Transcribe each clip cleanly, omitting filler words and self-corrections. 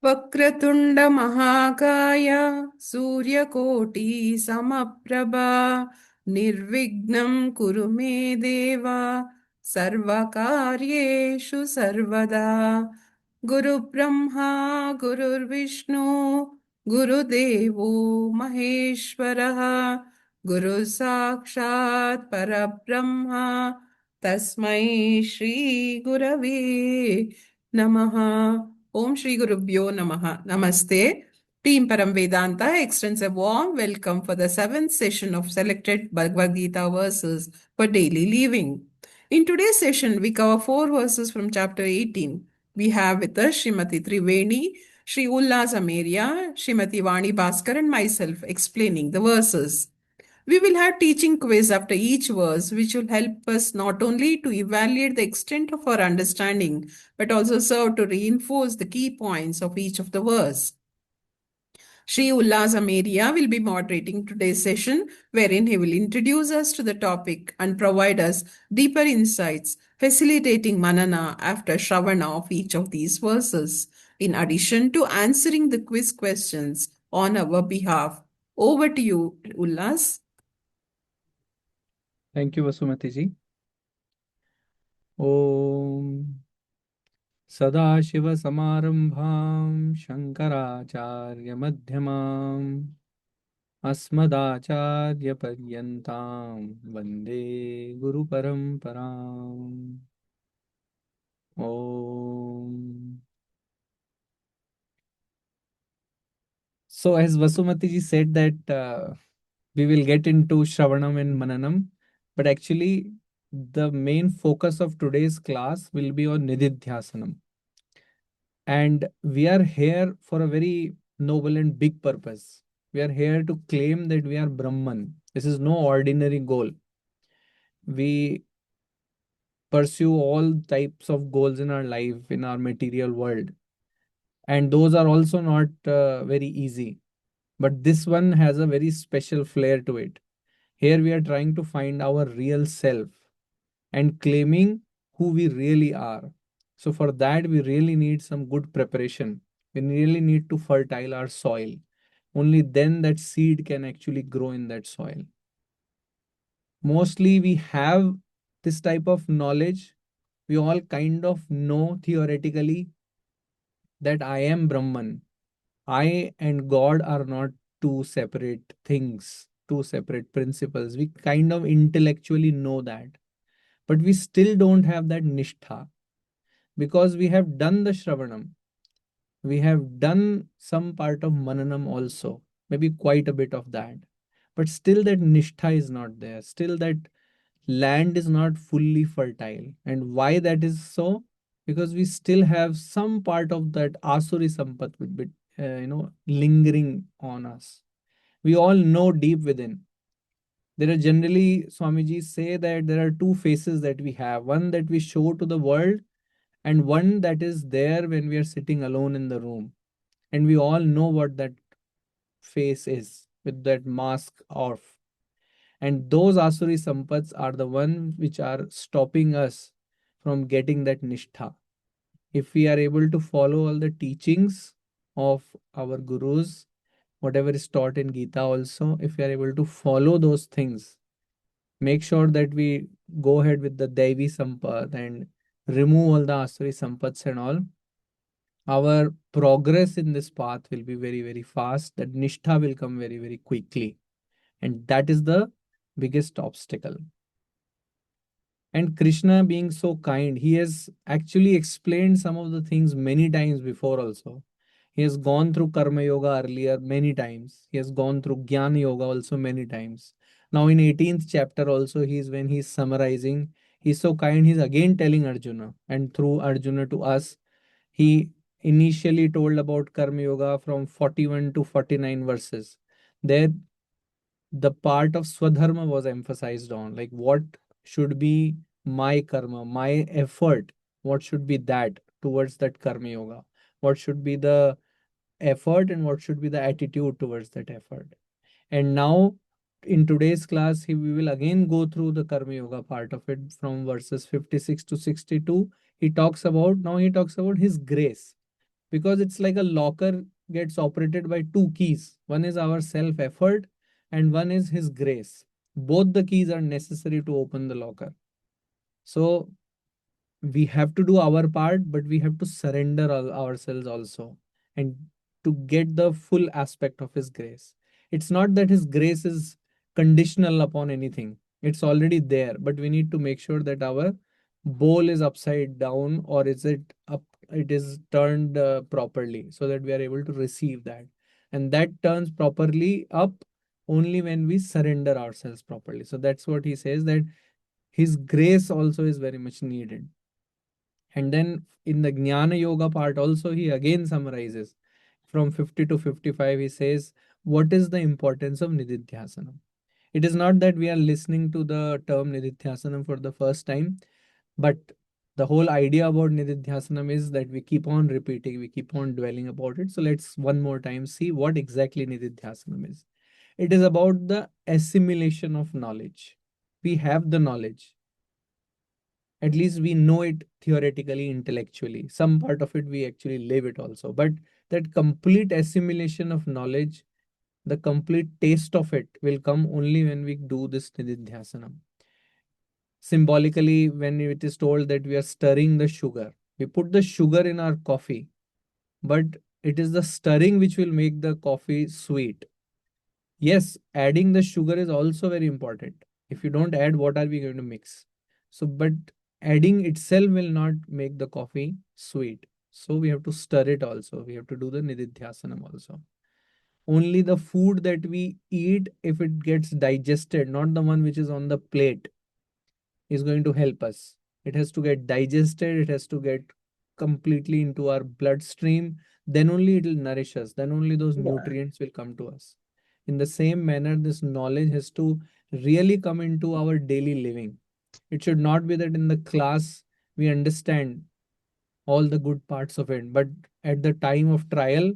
वक्रतुण्ड महाकाय सूर्यकोटि समप्रभा निर्विघ्नं कुरु मे देव सर्वकार्येषु सर्वदा गुरुब्रह्मा गुरुर्विष्णु गुरुदेवो महेश्वरः गुरुः साक्षात् परब्रह्म तस्मै श्री गुरवे नमः. Om Shri Gurubhyo Namaha. Namaste. Team Param Vedanta extends a warm welcome for the seventh session of selected Bhagavad Gita verses for daily living. In today's session, we cover 4 verses from chapter 18. We have with us Srimati Triveni, Sri Ulla Sameria, Srimati Vani Bhaskar, and myself explaining the verses. We will have teaching quiz after each verse, which will help us not only to evaluate the extent of our understanding, but also serve to reinforce the key points of each of the verse. Sri Ullas Ameria will be moderating today's session, wherein he will introduce us to the topic and provide us deeper insights, facilitating manana after Shravana of each of these verses, in addition to answering the quiz questions on our behalf. Over to you, Ullas. Thank you, Vasumati ji. Om Sadashiva-samarambham Shankaracharya-madhyamam Asmadacharya-paryantam Vande Guru-paramparam. Om. So, as Vasumati ji said that we will get into Shravanam and Mananam, but actually the main focus of today's class will be on Nidhidhyasanam. And we are here for a very noble and big purpose. We are here to claim that we are Brahman. This is no ordinary goal. We pursue all types of goals in our life, in our material world. And those are also not very easy. But this one has a very special flair to it. Here we are trying to find our real self and claiming who we really are. So for that, we really need some good preparation. We really need to fertile our soil. Only then that seed can actually grow in that soil. Mostly we have this type of knowledge. We all kind of know theoretically that I am Brahman. I and God are not two separate things, two separate principles. We kind of intellectually know that. But we still don't have that nishtha because we have done the Shravanam. We have done some part of Mananam also, maybe quite a bit of that. But still, that nishtha is not there. Still, that land is not fully fertile. And why that is so? Because we still have some part of that Asuri Sampat with bit, lingering on us. We all know deep within. There are generally, Swamiji say that there are two faces that we have, one that we show to the world and one that is there when we are sitting alone in the room. And we all know what that face is with that mask off. And those Asuri Sampats are the ones which are stopping us from getting that Nishtha. If we are able to follow all the teachings of our gurus, whatever is taught in Gita also, if we are able to follow those things, make sure that we go ahead with the Devi Sampat and remove all the Asuri Sampats and all, our progress in this path will be very, very fast. That Nishtha will come very, very quickly. And that is the biggest obstacle. And Krishna, being so kind, he has actually explained some of the things many times before also. He has gone through Karma Yoga earlier many times. He has gone through Jnana Yoga also many times. Now in 18th chapter also, when he's summarizing, he's so kind, he's again telling Arjuna, and through Arjuna to us, he initially told about Karma Yoga from 41 to 49 verses. There, the part of Swadharma was emphasized on, like what should be my karma, my effort, what should be that towards that Karma Yoga, what should be the effort and what should be the attitude towards that effort. And now in today's class, we will again go through the Karma Yoga part of it from verses 56 to 62. He talks about his grace, because it's like a locker gets operated by two keys. One is our self effort, and one is His grace. Both the keys are necessary to open the locker. So we have to do our part, but we have to surrender ourselves also, and to get the full aspect of His grace. It's not that His grace is conditional upon anything, it's already there, but we need to make sure that our bowl is upside down, or is it up, it is turned properly, so that we are able to receive that. And that turns properly up only when we surrender ourselves properly. So that's what he says, that His grace also is very much needed. And then in the Jnana Yoga part also, he again summarizes from 50 to 55. He says, what is the importance of Nidhidhyasanam? It is not that we are listening to the term Nidhidhyasanam for the first time, but the whole idea about Nidhidhyasanam is that we keep on repeating, we keep on dwelling about it. So let's one more time see what exactly Nidhidhyasanam is. It is about the assimilation of knowledge. We have the knowledge, at least we know it theoretically, intellectually. Some part of it we actually live it also, but that complete assimilation of knowledge, the complete taste of it, will come only when we do this nididhyasanam. Symbolically, when it is told that we are stirring the sugar, we put the sugar in our coffee, but it is the stirring which will make the coffee sweet. Yes, adding the sugar is also very important. If you don't add, what are we going to mix? So, but adding itself will not make the coffee sweet. So we have to stir it also. We have to do the nididhyasanam also. Only the food that we eat, if it gets digested, not the one which is on the plate, is going to help us. It has to get digested, it has to get completely into our bloodstream. Then only it will nourish us. Then only those nutrients will come to us. In the same manner, this knowledge has to really come into our daily living. It should not be that in the class we understand all the good parts of it, but at the time of trial,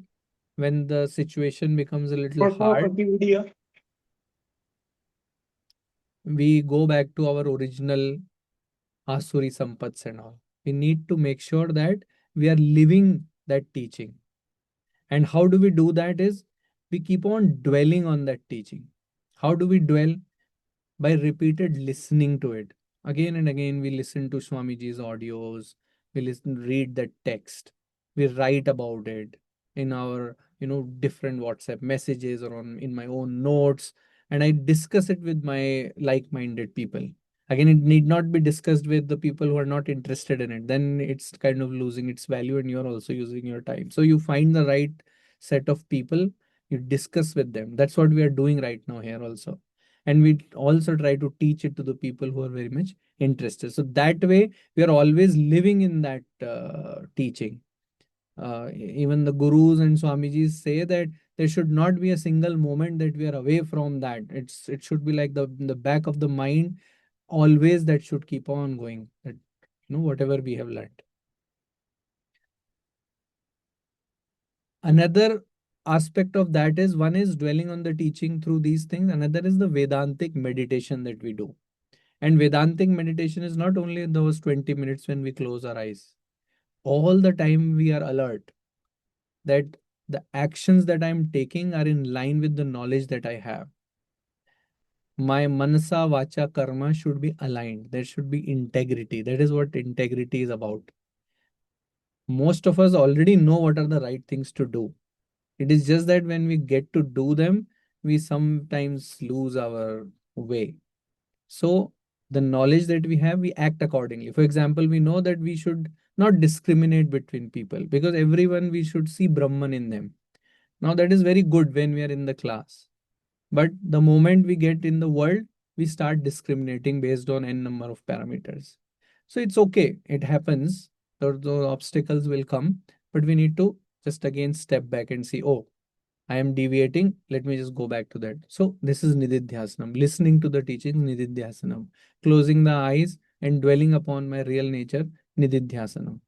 when the situation becomes a little hard, we go back to our original Asuri Sampats and all. We need to make sure that we are living that teaching. And how do we do that is we keep on dwelling on that teaching. How do we dwell? By repeated listening to it. Again and again, we listen to Swamiji's audios, we listen, read that text, we write about it in our, different WhatsApp messages or on in my own notes, and I discuss it with my like-minded people. Again, it need not be discussed with the people who are not interested in it. Then it's kind of losing its value, and you're also using your time. So you find the right set of people, you discuss with them. That's what we are doing right now here also, and we also try to teach it to the people who are very much interested. So that way we are always living in that teaching. Even the gurus and swamijis say that there should not be a single moment that we are away from that. It should be like the back of the mind, always that should keep on going, that whatever we have learned. Another aspect of that is, one is dwelling on the teaching through these things, another is the Vedantic meditation that we do. And Vedantic meditation is not only those 20 minutes when we close our eyes. All the time we are alert that the actions that I'm taking are in line with the knowledge that I have. My manasa, vacha, karma should be aligned. There should be integrity. That is what integrity is about. Most of us already know what are the right things to do. It is just that when we get to do them, we sometimes lose our way. So the knowledge that we have, we act accordingly. For example, we know that we should not discriminate between people, because everyone, we should see Brahman in them. Now that is very good when we are in the class. But the moment we get in the world, we start discriminating based on n number of parameters. So it's okay. It happens. Those obstacles will come, but we need to just again step back and see, oh, I am deviating. Let me just go back to that. So this is Nidhidhyasanam, listening to the teaching, Nidhidhyasanam, closing the eyes and dwelling upon my real nature, Nidhidhyasanam.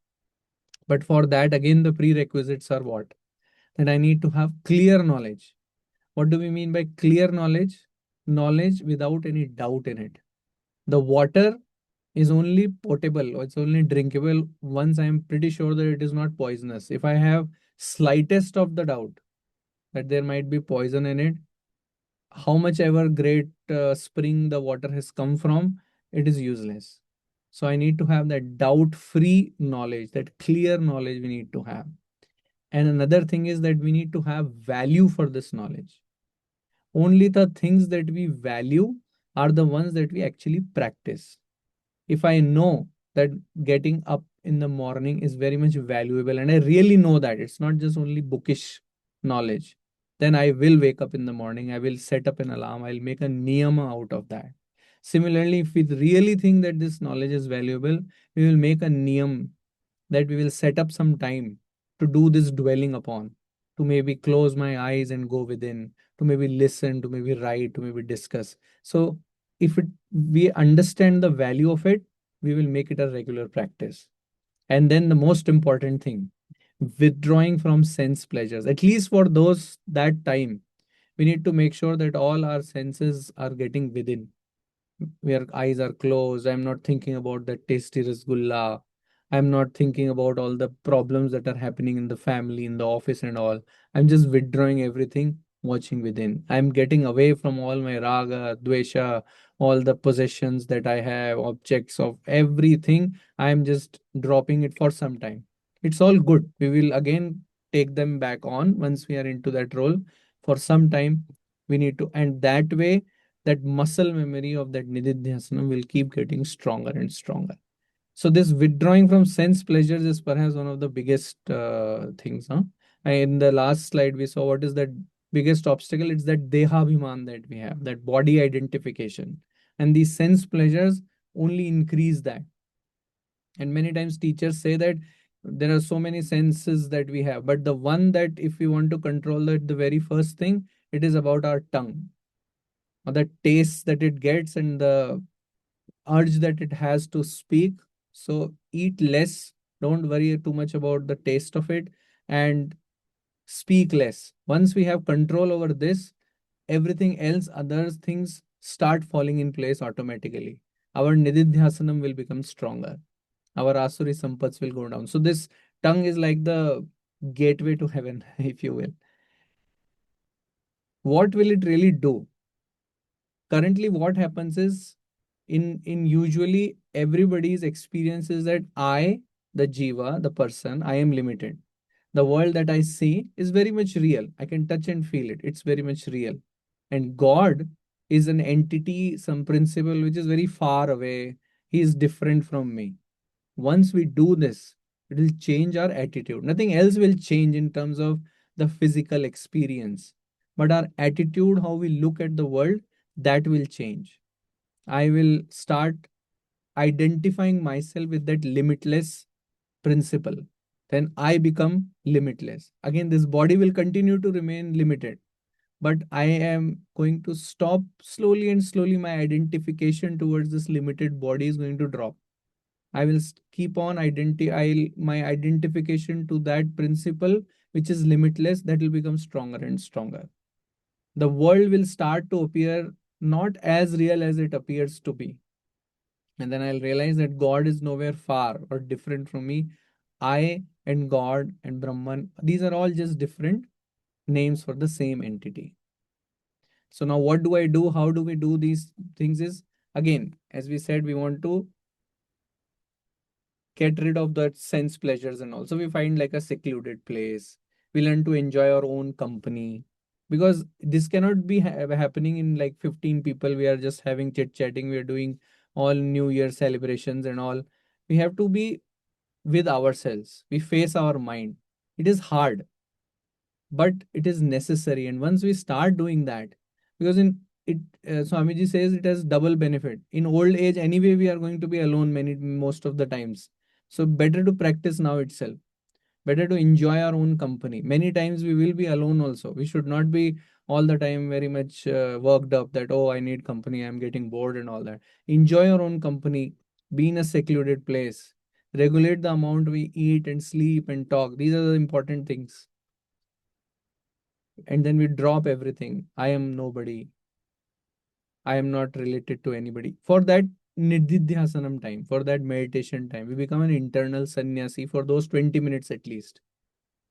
But for that, again, the prerequisites are what? That I need to have clear knowledge. What do we mean by clear knowledge? Knowledge without any doubt in it. The water is only potable, or it's only drinkable once I am pretty sure that it is not poisonous. If I have slightest of the doubt that there might be poison in it, how much ever great spring the water has come from, it is useless. So I need to have that doubt free knowledge, that clear knowledge we need to have. And another thing is that we need to have value for this knowledge. Only the things that we value are the ones that we actually practice. If I know that getting up in the morning is very much valuable, and I really know that it's not just only bookish knowledge, then I will wake up in the morning, I will set up an alarm, I'll make a niyama out of that. Similarly, if we really think that this knowledge is valuable, we will make a niyam that we will set up some time to do this dwelling upon, to maybe close my eyes and go within, to maybe listen, to maybe write, to maybe discuss. So if we understand the value of it, we will make it a regular practice. And then the most important thing, withdrawing from sense pleasures, at least for those that time, we need to make sure that all our senses are getting within, where eyes are closed. I'm not thinking about the tasty rasgulla. I'm not thinking about all the problems that are happening in the family, in the office, and all. I'm just withdrawing everything, watching within. I'm getting away from all my raga, dvesha, all the possessions that I have, objects of everything. I'm just dropping it for some time. It's all good. We will again take them back on once we are into that role. For some time, we need to, and that way that muscle memory of that Nidhidhyasanam will keep getting stronger and stronger. So this withdrawing from sense pleasures is perhaps one of the biggest things. Huh? And in the last slide, we saw what is that biggest obstacle. It's that dehabhiman that we have, that body identification. And these sense pleasures only increase that. And many times teachers say that there are so many senses that we have, but the one that if we want to control it, the very first thing, it is about our tongue, or the taste that it gets and the urge that it has to speak. So eat less, don't worry too much about the taste of it, and speak less. Once we have control over this, everything else, other things start falling in place automatically. Our Nidhidhyasanam will become stronger. Our Asuri Sampats will go down. So this tongue is like the gateway to heaven, if you will. What will it really do? Currently, what happens is in usually everybody's experience is that I, the jiva, the person, I am limited. The world that I see is very much real. I can touch and feel it. It's very much real. And God is an entity, some principle which is very far away. He is different from me. Once we do this, it will change our attitude. Nothing else will change in terms of the physical experience. But our attitude, how we look at the world, that will change. I will start identifying myself with that limitless principle. Then I become limitless. Again, this body will continue to remain limited, but I am going to stop slowly and slowly. My identification towards this limited body is going to drop. I will keep on my identification to that principle, which is limitless, that will become stronger and stronger. The world will start to appear not as real as it appears to be. And then I'll realize that God is nowhere far or different from me. I and God and Brahman, these are all just different names for the same entity. So now what do I do? How do we do these things? Is again, as we said, we want to get rid of that sense pleasures, and also we find like a secluded place. We learn to enjoy our own company, because this cannot be happening in like 15 people. We are just having chit chatting. We are doing all New Year celebrations and all. We have to be with ourselves. We face our mind. It is hard, but it is necessary. And once we start doing that, because in it, Swamiji says it has double benefit. In old age, anyway, we are going to be alone most of the times. So better to practice now itself. Better to enjoy our own company. Many times we will be alone also. We should not be all the time very much worked up that, oh, I need company, I'm getting bored and all that. Enjoy your own company. Be in a secluded place. Regulate the amount we eat and sleep and talk. These are the important things. And then we drop everything. I am nobody. I am not related to anybody. For that Nidhidhyasanam time, for that meditation time, we become an internal sannyasi for those 20 minutes at least.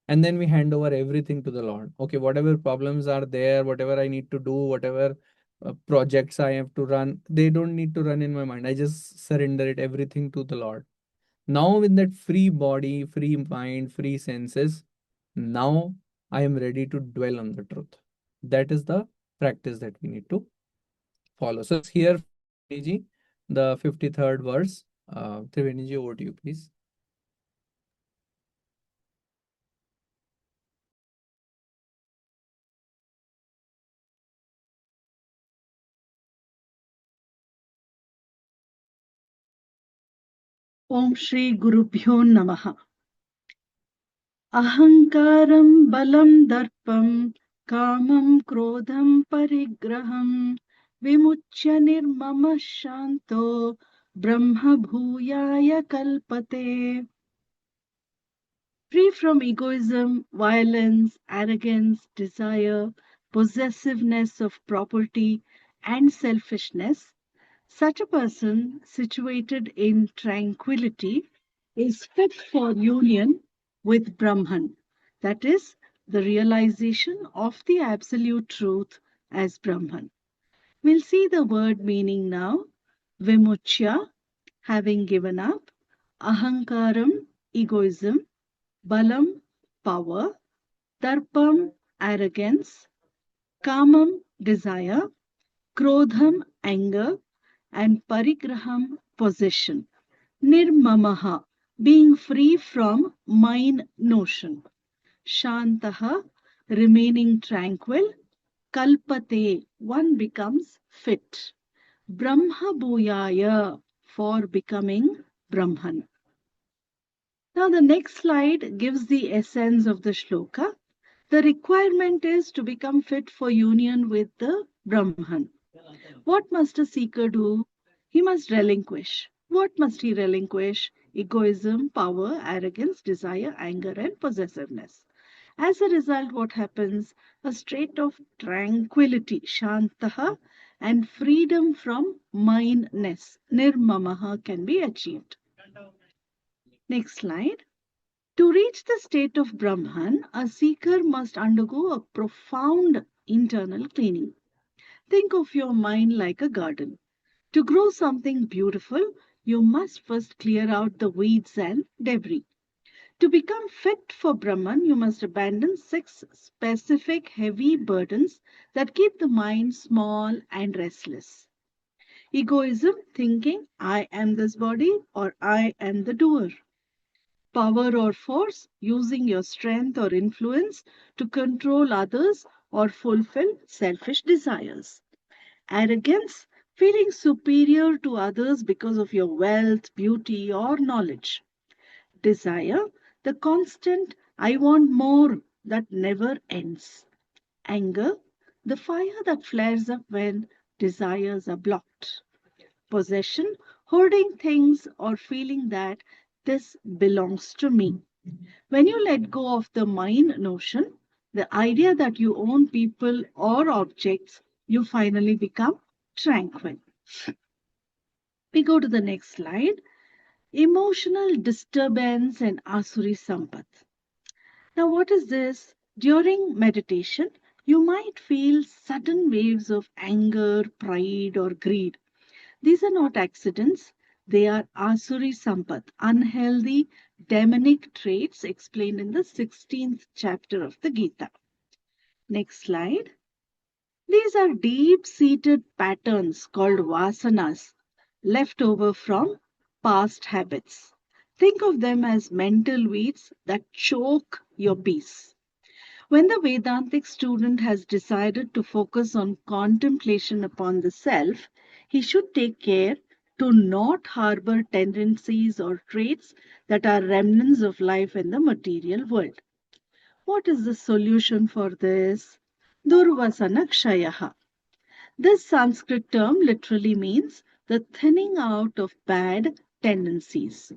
and then we hand over everything to the Lord. Okay, whatever problems are there, whatever I need to do, whatever projects I have to run, they don't need to run in my mind. I just surrender it everything to the Lord. Now, with that free body, free mind, free senses, now I am ready to dwell on the truth. That is the practice that we need to follow. So, here, Trivedi, the 53rd verse. Trivedi, over to you, please. Om Shri Gurubhyo Namaha. Ahankaram balam darpam kamam krodham parigraham vimuchya nirmama shanto brahma bhuyaya kalpate. Free from egoism, violence, arrogance, desire, possessiveness of property, and selfishness, such a person situated in tranquility is fit for union with Brahman, that is, the realization of the absolute truth as Brahman. We'll see the word meaning now. Vimuchya, having given up, ahankaram, egoism, balam, power, darpam, arrogance, kamam, desire, krodham, anger, and parigraham, possession. Nirmamaha, being free from mine notion. Shantaha, remaining tranquil. Kalpate, one becomes fit. Brahma Bhuyaya, for becoming Brahman. Now the next slide gives the essence of the shloka. The requirement is to become fit for union with the Brahman. What must a seeker do? He must relinquish. What must he relinquish? Egoism, power, arrogance, desire, anger, and possessiveness. As a result, what happens? A state of tranquility, shantaha, and freedom from mindness, nirmamaha, can be achieved. Next slide. To reach the state of Brahman, a seeker must undergo a profound internal cleaning. Think of your mind like a garden. To grow something beautiful, you must first clear out the weeds and debris. To become fit for Brahman, you must abandon 6 specific heavy burdens that keep the mind small and restless. Egoism, thinking, I am this body or I am the doer. Power or force, using your strength or influence to control others or fulfill selfish desires. Arrogance, feeling superior to others because of your wealth, beauty, or knowledge. Desire, the constant I want more that never ends. Anger, the fire that flares up when desires are blocked. Possession, hoarding things or feeling that this belongs to me. When you let go of the mine notion, the idea that you own people or objects, you finally become tranquil. We go to the next slide. Emotional disturbance and Asuri Sampat. Now, what is this? During meditation, you might feel sudden waves of anger, pride, or greed. These are not accidents, they are Asuri Sampat, unhealthy demonic traits explained in the 16th chapter of the Gita. Next slide. These are deep seated patterns called vasanas, left over from past habits. Think of them as mental weeds that choke your peace. When the Vedantic student has decided to focus on contemplation upon the self, he should take care to not harbor tendencies or traits that are remnants of life in the material world. What is the solution for this? Durvasana Kshayaha. This Sanskrit term literally means the thinning out of bad tendencies.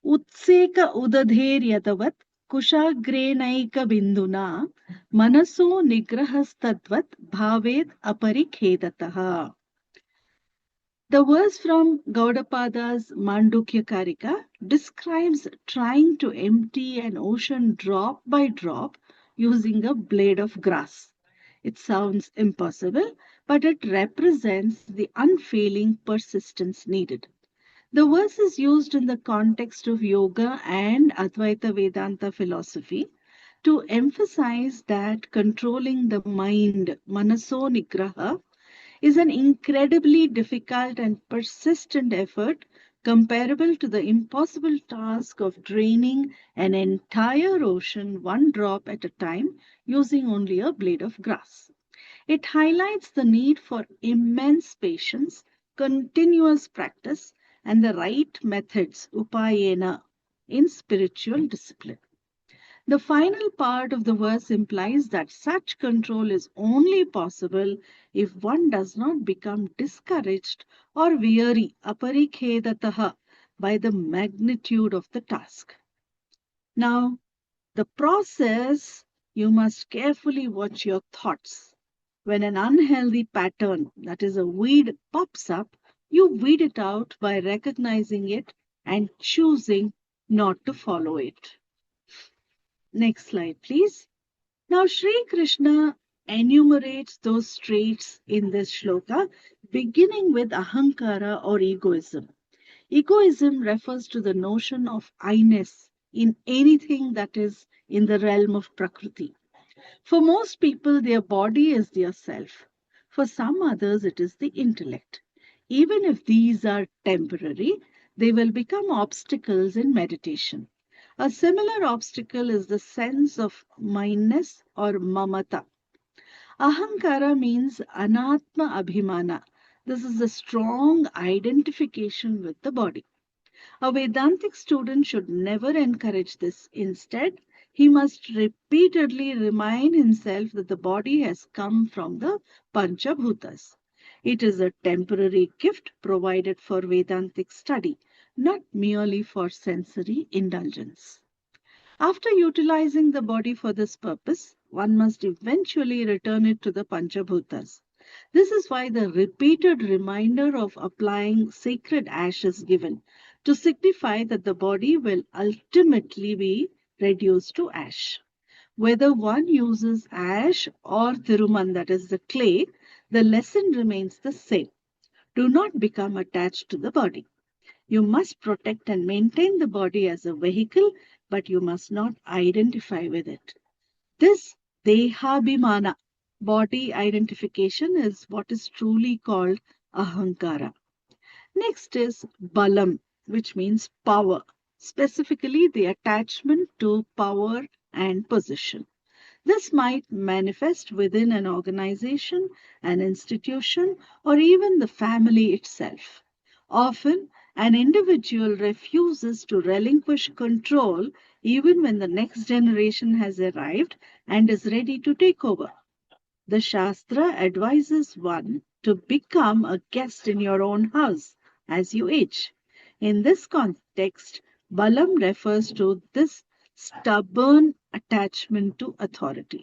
Utseka udadheryatavat kushagreenaika binduna manaso nigrahastadvat bhavet aparikhetataha. The verse from Gaudapada's Mandukya Karika describes trying to empty an ocean drop by drop using a blade of grass. It sounds impossible, but it represents the unfailing persistence needed. The verse is used in the context of yoga and Advaita Vedanta philosophy to emphasize that controlling the mind, manaso nigraha, is an incredibly difficult and persistent effort comparable to the impossible task of draining an entire ocean one drop at a time using only a blade of grass. It highlights the need for immense patience, continuous practice, and the right methods, upayena, in spiritual discipline. The final part of the verse implies that such control is only possible if one does not become discouraged or weary aparikhedatah by the magnitude of the task. Now, the process, you must carefully watch your thoughts. When an unhealthy pattern, that is a weed, pops up, you weed it out by recognizing it and choosing not to follow it. Next slide, please. Now, Sri Krishna enumerates those traits in this shloka, beginning with ahankara or egoism. Egoism refers to the notion of I-ness in anything that is in the realm of Prakriti. For most people, their body is their self. For some others, it is the intellect. Even if these are temporary, they will become obstacles in meditation. A similar obstacle is the sense of mindness or mamata. Ahankara means Anatma abhimana. This is a strong identification with the body. A Vedantic student should never encourage this. Instead, he must repeatedly remind himself that the body has come from the Panchabhutas. It is a temporary gift provided for Vedantic study, not merely for sensory indulgence. After utilizing the body for this purpose, one must eventually return it to the Panchabhutas. This is why the repeated reminder of applying sacred ash is given, to signify that the body will ultimately be reduced to ash. Whether one uses ash or thiruman, that is the clay, the lesson remains the same. Do not become attached to the body. You must protect and maintain the body as a vehicle, but you must not identify with it. This dehabhimana, body identification, is what is truly called ahankara. Next is balam, which means power, specifically the attachment to power and position. This might manifest within an organization, an institution, or even the family itself. Often, an individual refuses to relinquish control even when the next generation has arrived and is ready to take over. The Shastra advises one to become a guest in your own house as you age. In this context, Balam refers to this stubborn attachment to authority.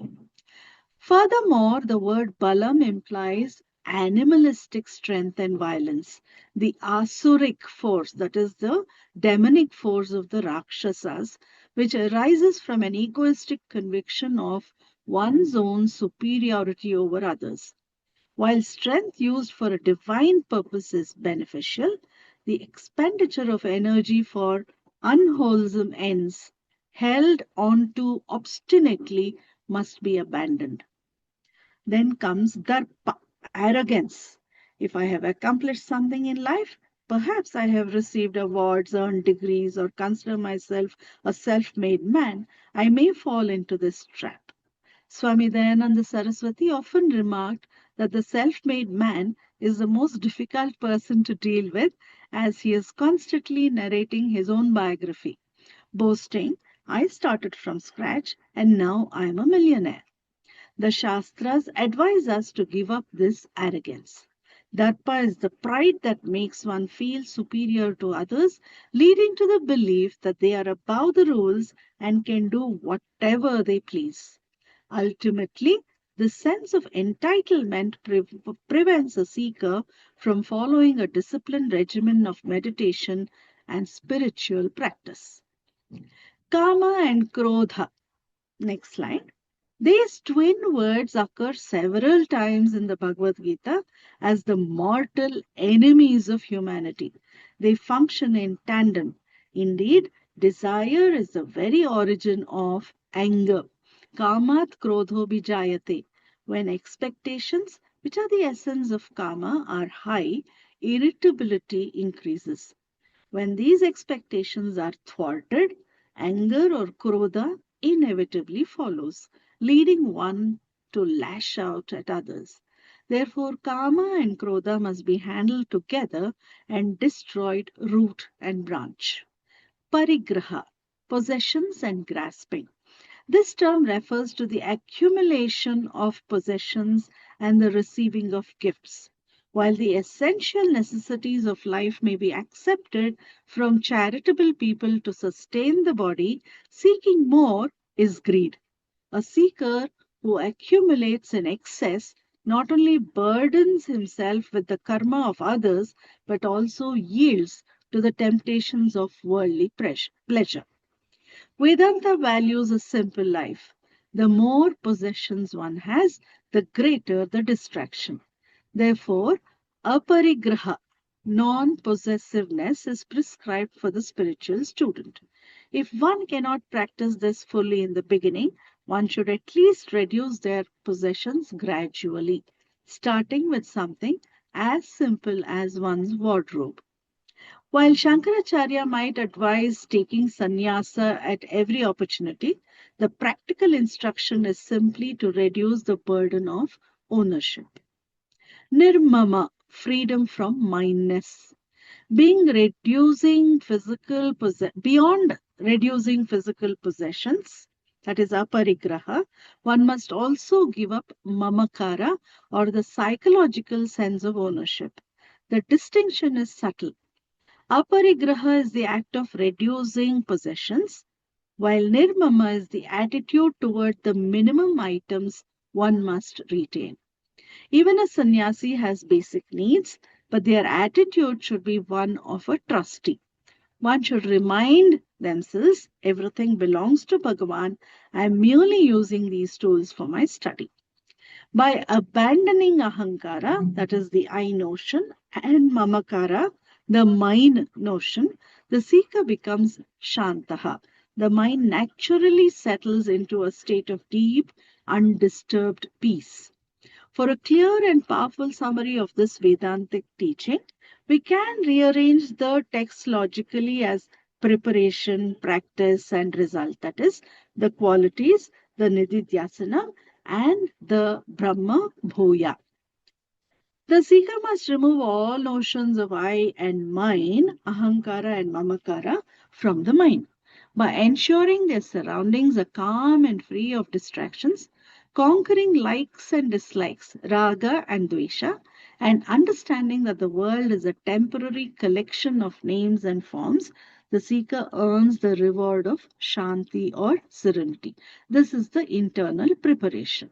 Furthermore, the word Balam implies animalistic strength and violence. The asuric force, that is the demonic force of the Rakshasas, which arises from an egoistic conviction of one's own superiority over others. While strength used for a divine purpose is beneficial, the expenditure of energy for unwholesome ends, held on to obstinately, must be abandoned. Then comes darpa, arrogance. If I have accomplished something in life, perhaps I have received awards, earned degrees, or consider myself a self-made man, I may fall into this trap. Swami Dayananda Saraswati often remarked that the self-made man is the most difficult person to deal with, as he is constantly narrating his own biography, boasting, I started from scratch and now I am a millionaire. The Shastras advise us to give up this arrogance. Darpa is the pride that makes one feel superior to others, leading to the belief that they are above the rules and can do whatever they please. Ultimately, The sense of entitlement prevents a seeker from following a disciplined regimen of meditation and spiritual practice. Kama and Krodha. Next slide. These twin words occur several times in the Bhagavad Gita as the mortal enemies of humanity. They function in tandem. Indeed, desire is the very origin of anger. Kamat krodho bijayate. When expectations, which are the essence of kama, are high, irritability increases. When these expectations are thwarted, anger or krodha inevitably follows, leading one to lash out at others. Therefore, kama and krodha must be handled together and destroyed root and branch. Parigraha, possessions and grasping. This term refers to the accumulation of possessions and the receiving of gifts. While the essential necessities of life may be accepted from charitable people to sustain the body, seeking more is greed. A seeker who accumulates in excess not only burdens himself with the karma of others, but also yields to the temptations of worldly pleasure. Vedanta values a simple life. The more possessions one has, the greater the distraction. Therefore, aparigraha, non-possessiveness, is prescribed for the spiritual student. If one cannot practice this fully in the beginning, one should at least reduce their possessions gradually, starting with something as simple as one's wardrobe. While Shankaracharya might advise taking sannyasa at every opportunity, the practical instruction is simply to reduce the burden of ownership. Nirmama, freedom from mindness. Beyond reducing physical possessions, that is aparigraha, one must also give up mamakara, or the psychological sense of ownership. The distinction is subtle. Aparigraha is the act of reducing possessions, while nirmama is the attitude toward the minimum items one must retain. Even a sannyasi has basic needs, but their attitude should be one of a trustee. One should remind themselves, everything belongs to Bhagavan. I am merely using these tools for my study. By abandoning ahankara, that is the I notion, and mamakara, the mine notion, the seeker becomes shantaha. The mind naturally settles into a state of deep, undisturbed peace. For a clear and powerful summary of this Vedantic teaching, we can rearrange the text logically as preparation, practice, and result. That is, the qualities, the Nidhidhyasanam, and the Brahma Bhoya. The seeker must remove all notions of I and mine, ahankara and mamakara, from the mind. By ensuring their surroundings are calm and free of distractions, conquering likes and dislikes, raga and dvesha, and understanding that the world is a temporary collection of names and forms, the seeker earns the reward of shanti or serenity. This is the internal preparation.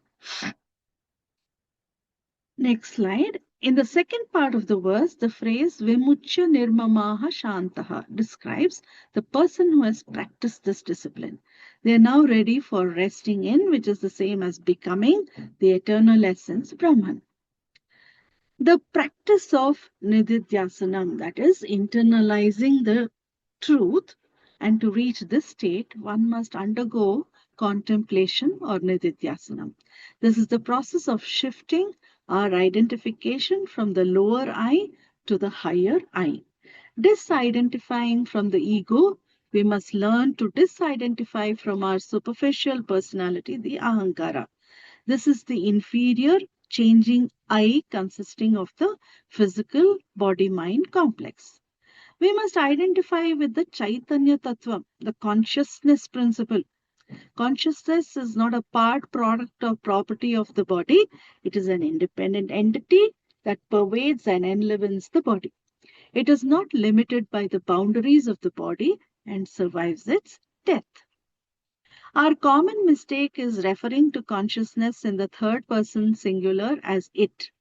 Next slide. In the second part of the verse, the phrase Vimuchya Nirmamaha Shantaha describes the person who has practiced this discipline. They are now ready for resting in, which is the same as becoming the eternal essence Brahman. The practice of Nidhidhyasanam, that is, internalizing the truth, and to reach this state, one must undergo contemplation or Nidhidhyasanam. This is the process of shifting our identification from the lower I to the higher I. Disidentifying from the ego, we must learn to disidentify from our superficial personality, the ahankara. This is the inferior, changing I consisting of the physical body-mind complex. We must identify with the Chaitanya Tattva, the consciousness principle. Consciousness is not a part, product, or property of the body. It is an independent entity that pervades and enlivens the body. It is not limited by the boundaries of the body and survives its death. Our common mistake is referring to consciousness in the third person singular as it,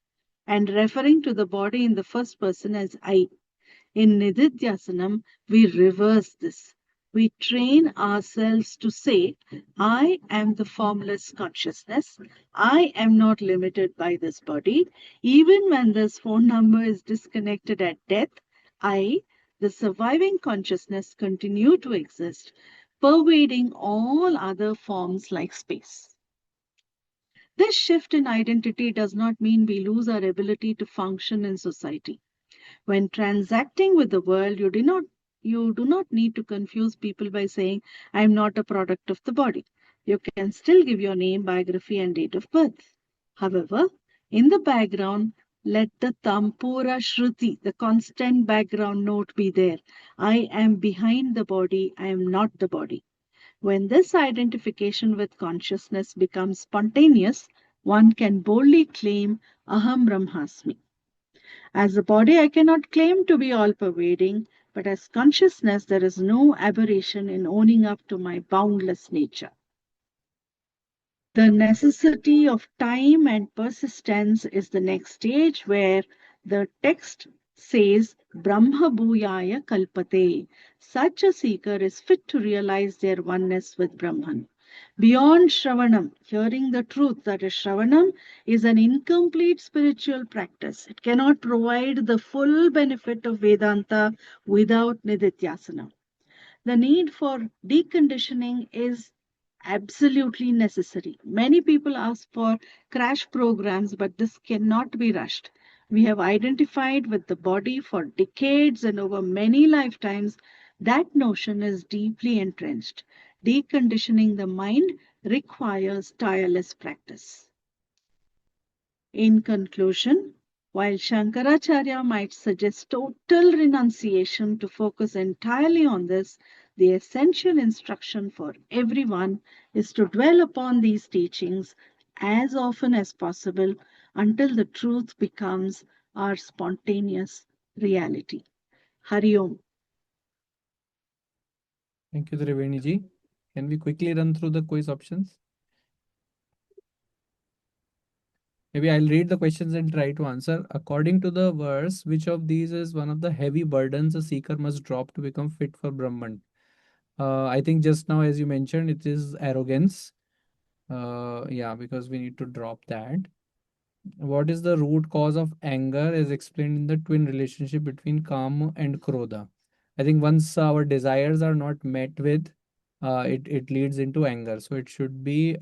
and referring to the body in the first person as I. In Nidhidhyasanam, we reverse this. We train ourselves to say, I am the formless consciousness. I am not limited by this body. Even when this phone number is disconnected at death, I, the surviving consciousness, continue to exist, pervading all other forms like space. This shift in identity does not mean we lose our ability to function in society. When transacting with the world, you do not need to confuse people by saying, I am not a product of the body. You can still give your name, biography, and date of birth. However, in the background, let the Tampura Shruti, the constant background note, be there. I am behind the body, I am not the body. When this identification with consciousness becomes spontaneous, one can boldly claim Aham Brahmasmi. As a body, I cannot claim to be all pervading, but as consciousness, there is no aberration in owning up to my boundless nature. The necessity of time and persistence is the next stage where the text says, Brahma Bhuyaya Kalpate. Such a seeker is fit to realize their oneness with Brahman. Beyond Shravanam, hearing the truth, that is Shravanam, is an incomplete spiritual practice. It cannot provide the full benefit of Vedanta without Nidhidhyasana. The need for deconditioning is absolutely necessary. Many people ask for crash programs, but this cannot be rushed. We have identified with the body for decades and over many lifetimes. That notion is deeply entrenched. Deconditioning the mind requires tireless practice. In conclusion, while Shankaracharya might suggest total renunciation to focus entirely on this, the essential instruction for everyone is to dwell upon these teachings as often as possible until the truth becomes our spontaneous reality. Hari Om. Thank you, Triveni ji. Can we quickly run through the quiz options? Maybe I'll read the questions and try to answer. According to the verse, which of these is one of the heavy burdens a seeker must drop to become fit for Brahman? I think just now, as you mentioned, it is arrogance. Yeah, because we need to drop that. What is the root cause of anger as explained in the twin relationship between Kama and Krodha? I think once our desires are not met with, it leads into anger. So it should be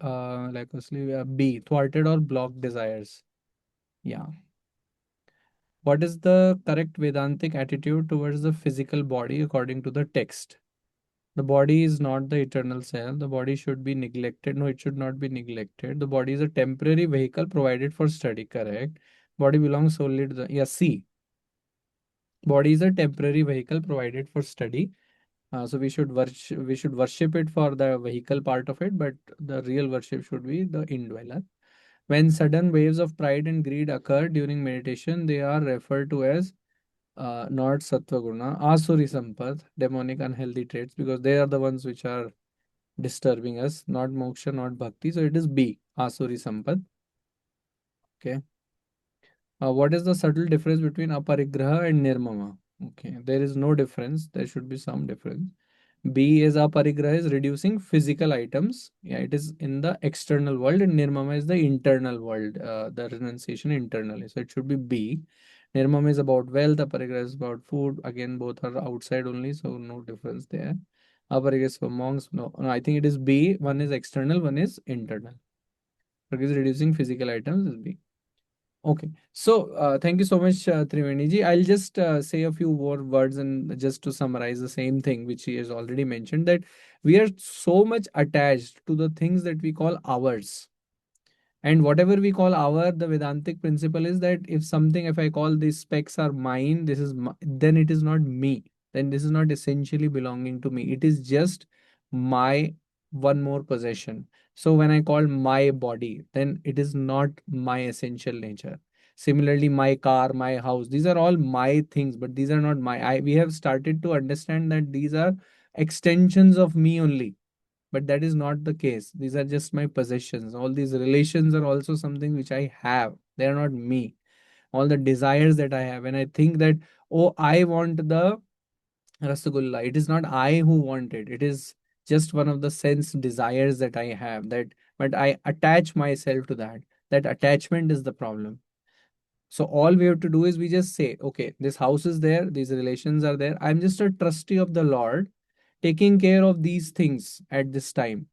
B, thwarted or blocked desires. Yeah. What is the correct Vedantic attitude towards the physical body according to the text? The body is not the eternal self. The body should be neglected. No, it should not be neglected. The body is a temporary vehicle provided for study. Correct. Body belongs solely to the. Yeah, C. Body is a temporary vehicle provided for study. So we should worship it for the vehicle part of it, but the real worship should be the indweller. When sudden waves of pride and greed occur during meditation, they are referred to as not sattva guna, asuri sampath, demonic unhealthy traits, because they are the ones which are disturbing us, not moksha, not bhakti. So it is B, asuri sampath. Okay. What is the subtle difference between aparigraha and nirmama? Okay, there is no difference. There should be some difference. B is aparigraha is reducing physical items. Yeah, it is in the external world, and nirmama is the internal world, the renunciation internally. So it should be B. Nirmama is about wealth, aparigraha is about food. Again, both are outside only, so no difference there. Aparigraha is for monks. No, I think it is B. One is external, one is internal. Because reducing physical items is B. Okay, so thank you so much, Triveni ji. I'll just say a few more words and just to summarize the same thing which he has already mentioned, that we are so much attached to the things that we call ours. And whatever we call our, the Vedantic principle is that if I call these specs are mine, then it is not me. Then this is not essentially belonging to me. It is just my one more possession. So when I call my body, then it is not my essential nature. Similarly, my car, my house, these are all my things, but these are not my. We have started to understand that these are extensions of me only. But that is not the case. These are just my possessions. All these relations are also something which I have. They are not me. All the desires that I have. And I think that, oh, I want the Rasagulla. It is not I who want it. It is just one of the sense desires that I have. That, but I attach myself to that. That attachment is the problem. So all we have to do is we just say, okay, this house is there, these relations are there. I'm just a trustee of the Lord, taking care of these things at this time.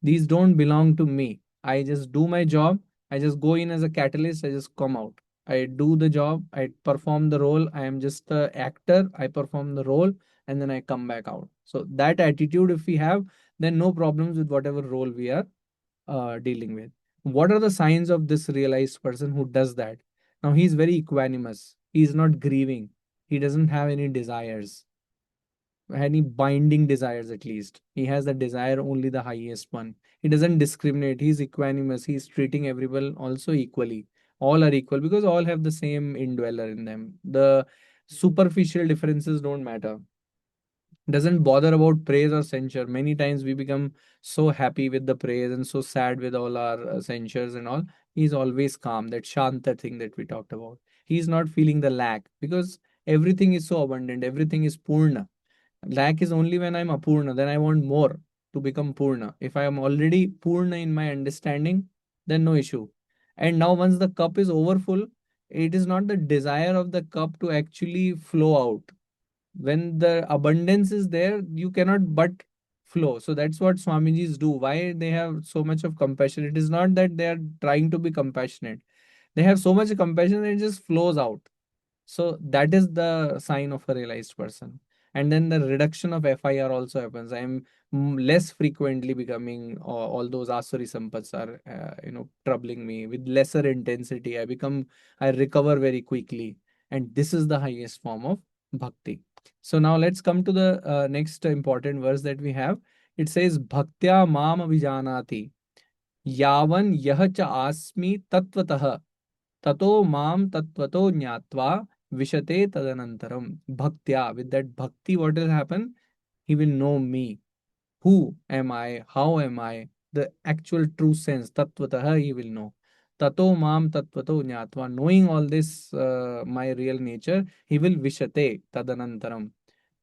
These don't belong to me. I just do my job. I just go in as a catalyst. I just come out. I do the job. I perform the role. I am just the actor. I perform the role and then I come back out. So that attitude, if we have, then no problems with whatever role we are dealing with. What are the signs of this realized person who does that? Now he's very equanimous. He's not grieving. He doesn't have any desires, any binding desires at least. He has the desire only the highest one. He doesn't discriminate. He's equanimous. He's treating everyone also equally. All are equal because all have the same indweller in them. The superficial differences don't matter. Doesn't bother about praise or censure. Many times we become so happy with the praise and so sad with all our censures and all. He's always calm. That Shanta thing that we talked about. He's not feeling the lack because everything is so abundant. Everything is Purna. Lack is only when I'm Apurna, then I want more to become Purna. If I am already Purna in my understanding, then no issue. And now, once the cup is overfull, it is not the desire of the cup to actually flow out. When the abundance is there, you cannot but flow. So that's what Swamijis do. Why they have so much of compassion? It is not that they are trying to be compassionate. They have so much compassion that it just flows out. So that is the sign of a realized person. And then the reduction of FIR also happens. I am less frequently becoming all those Asuri Sampats are, troubling me with lesser intensity. I recover very quickly. And this is the highest form of bhakti. So now let's come to the next important verse that we have. It says, Bhaktya mam vijanati yavan yah cha asmi tatvatah tato mam tatvato jnatva vishate tadanantaram. Bhaktya, with that bhakti, what will happen? He will know me. Who am I? How am I? The actual true sense, tattvataha, he will know. Tato mam tattvato jnatva. Knowing all this, my real nature, he will vishate tadanantaram.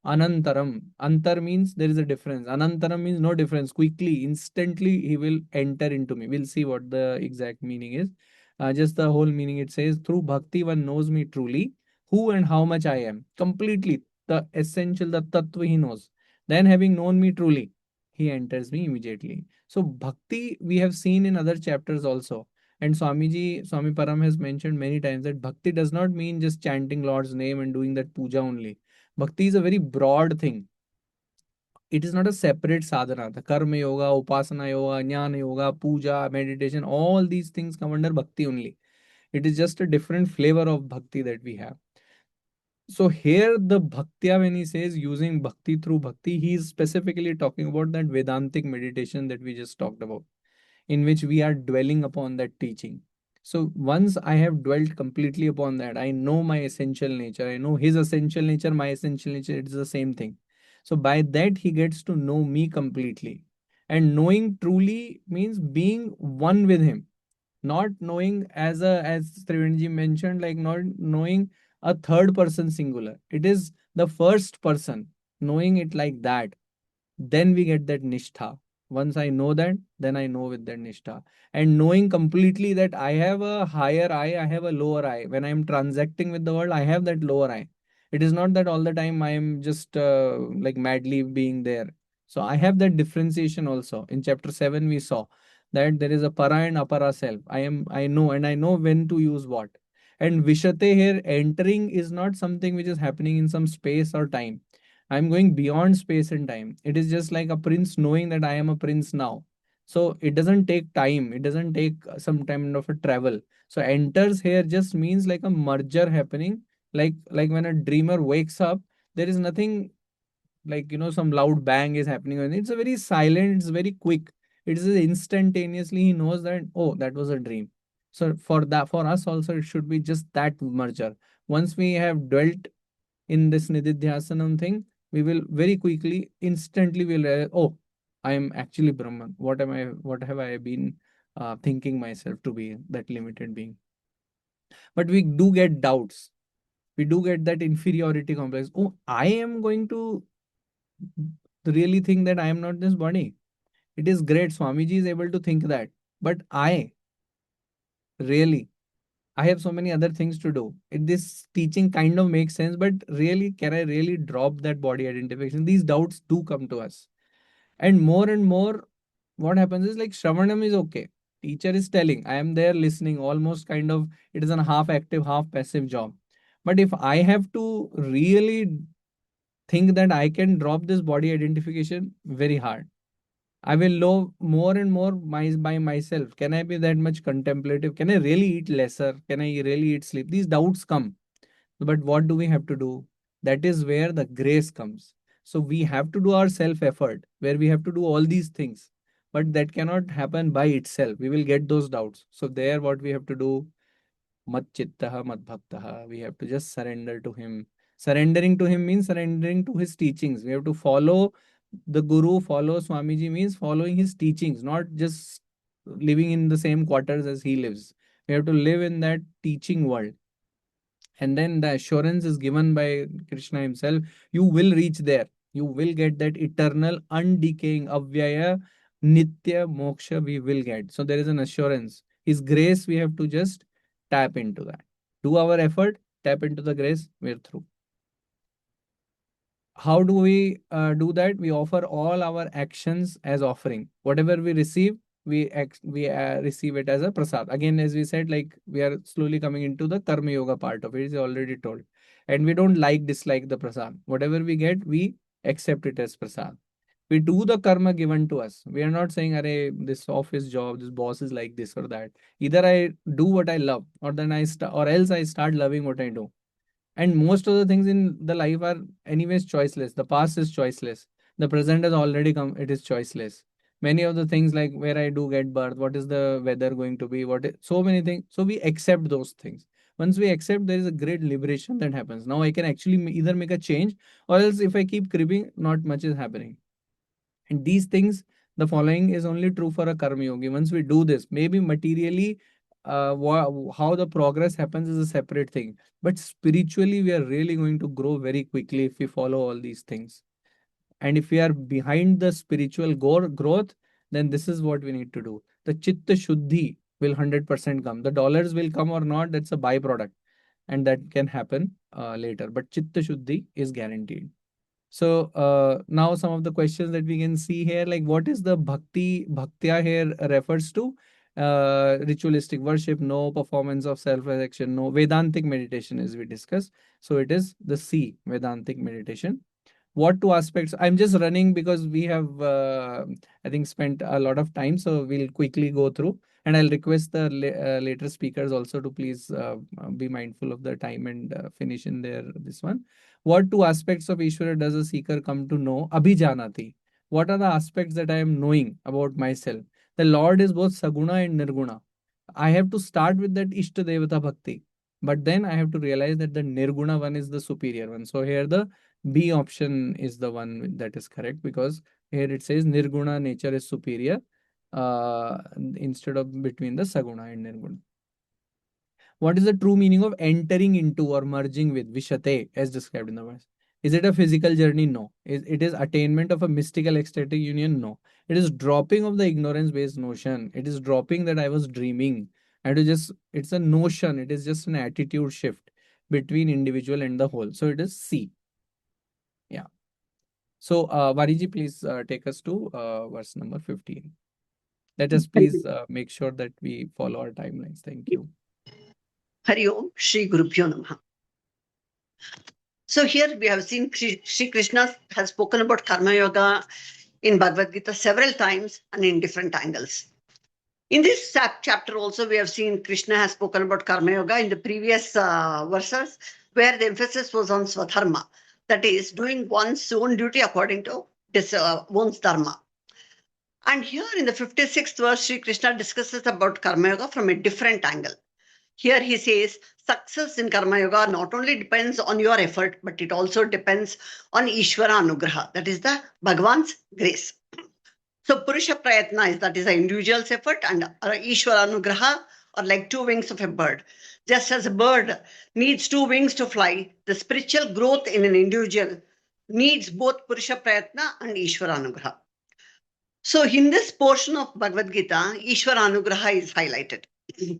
Anantaram. Antar means there is a difference. Anantaram means no difference. Quickly, instantly, he will enter into me. We'll see what the exact meaning is. Just the whole meaning, it says, through bhakti, one knows me truly, who and how much I am. Completely. The essential, the tattva he knows. Then, having known me truly, he enters me immediately. So, bhakti we have seen in other chapters also. And Swami Param has mentioned many times that bhakti does not mean just chanting Lord's name and doing that puja only. Bhakti is a very broad thing. It is not a separate sadhana. The Karma Yoga, Upasana Yoga, Jnana Yoga, Puja, meditation, all these things come under bhakti only. It is just a different flavor of bhakti that we have. So here the bhaktya, when he says using bhakti through bhakti, he is specifically talking about that Vedantic meditation that we just talked about, in which we are dwelling upon that teaching. So once I have dwelt completely upon that, I know my essential nature, I know his essential nature, my essential nature, it's the same thing. So by that, he gets to know me completely. And knowing truly means being one with him, not knowing as Trivenji mentioned, like not knowing a third person singular. It is the first person, knowing it like that, then we get that nishtha. Once I know that, then I know with that nishtha. And knowing completely that I have a higher I have a lower I. When I am transacting with the world, I have that lower I. It is not that all the time I am just like madly being there. So I have that differentiation also. In chapter 7, we saw that there is a para and apara self. I know, and I know when to use what. And vishate here, entering is not something which is happening in some space or time. I'm going beyond space and time. It is just like a prince knowing that I am a prince now. So it doesn't take time. It doesn't take some time of a travel. So enters here just means like a merger happening. Like when a dreamer wakes up, there is nothing like some loud bang is happening. And it's a very silent. It's very quick. It is instantaneously he knows that, oh, that was a dream. So for us also it should be just that merger. Once we have dwelt in this Nidhidhyasanam thing, we will very quickly, instantly will realize, oh, I am actually Brahman. What am I? What have I been thinking myself to be, that limited being? But we do get doubts. We do get that inferiority complex. Oh, I am going to really think that I am not this body. It is great. Swamiji is able to think that. But I really, I have so many other things to do. This teaching kind of makes sense, but really, can I really drop that body identification? These doubts do come to us. And more, what happens is like Shravanam is okay. Teacher is telling, I am there listening, almost kind of, it is a half active, half passive job. But if I have to really think that I can drop this body identification, very hard. I will know more and more by myself. Can I be that much contemplative? Can I really eat lesser? Can I really eat sleep? These doubts come. But what do we have to do? That is where the grace comes. So we have to do our self effort, where we have to do all these things. But that cannot happen by itself. We will get those doubts. So there, what we have to do, mat chittaha mat bhaktaha. We have to just surrender to him. Surrendering to him means surrendering to his teachings. We have to follow the guru, follow Swamiji means following his teachings, not just living in the same quarters as he lives. We have to live in that teaching world. And then the assurance is given by Krishna himself. You will reach there. You will get that eternal, undecaying, avyaya, nitya moksha we will get. So there is an assurance. His grace, we have to just tap into that. Do our effort, tap into the grace, we're through. How do we do that? We offer all our actions as offering. Whatever we receive, we receive it as a prasad. Again, as we said, like we are slowly coming into the karma yoga part of it. It's already told, and we don't dislike the prasad. Whatever we get, we accept it as prasad. We do the karma given to us. We are not saying, "Arey, this office job, this boss is like this or that." Either I do what I love, or then or else I start loving what I do. And most of the things in the life are anyways choiceless. The past is choiceless. The present has already come, it is choiceless. Many of the things, like where I do get birth, what is the weather going to be, so many things. So we accept those things. Once we accept, there is a great liberation that happens. Now I can actually either make a change, or else if I keep creeping, not much is happening. And these things, the following is only true for a karma yogi. Once we do this, maybe materially, how the progress happens is a separate thing. But spiritually, we are really going to grow very quickly if we follow all these things. And if we are behind the spiritual growth, then this is what we need to do. The chitta shuddhi will 100% come. The dollars will come or not, that's a byproduct. And that can happen later. But chitta shuddhi is guaranteed. So now some of the questions that we can see here, like what is the bhaktya here refers to? Ritualistic worship, no. Performance of self-reflection, no. Vedantic meditation, as we discussed. So it is the C, Vedantic meditation. What two aspects? I'm just running because we have, I think, spent a lot of time. So we'll quickly go through. And I'll request the later speakers also to please be mindful of the time and finish in this one. What two aspects of Ishvara does a seeker come to know? Abhijanati. What are the aspects that I am knowing about myself? The Lord is both Saguna and Nirguna. I have to start with that Ishta Devata Bhakti. But then I have to realize that the Nirguna one is the superior one. So here the B option is the one that is correct, because here it says Nirguna nature is superior instead of between the Saguna and Nirguna. What is the true meaning of entering into or merging with Vishate as described in the verse? Is it a physical journey? No. It is attainment of a mystical ecstatic union? No. It is dropping of the ignorance based notion. It is dropping that I was dreaming. And it's a notion. It is just an attitude shift between individual and the whole. So it is C. Yeah. So, Variji, please take us to verse number 15. Let us please make sure that we follow our timelines. Thank you. Hari Om, Shri Gurubhyo Namaha. So here we have seen Shri Krishna has spoken about Karma Yoga in Bhagavad Gita several times and in different angles. In this chapter also, we have seen Krishna has spoken about Karma Yoga in the previous verses, where the emphasis was on Swadharma, that is, doing one's own duty according to one's dharma. And here in the 56th verse, Shri Krishna discusses about Karma Yoga from a different angle. Here he says, success in Karma Yoga not only depends on your effort, but it also depends on Ishwara Anugraha, that is the Bhagavan's grace. So Purusha Prayatna that is an individual's effort, and Ishwara Anugraha are like two wings of a bird. Just as a bird needs two wings to fly, the spiritual growth in an individual needs both Purusha Prayatna and Ishwara Anugraha. So in this portion of Bhagavad Gita, Ishwara Anugraha is highlighted. The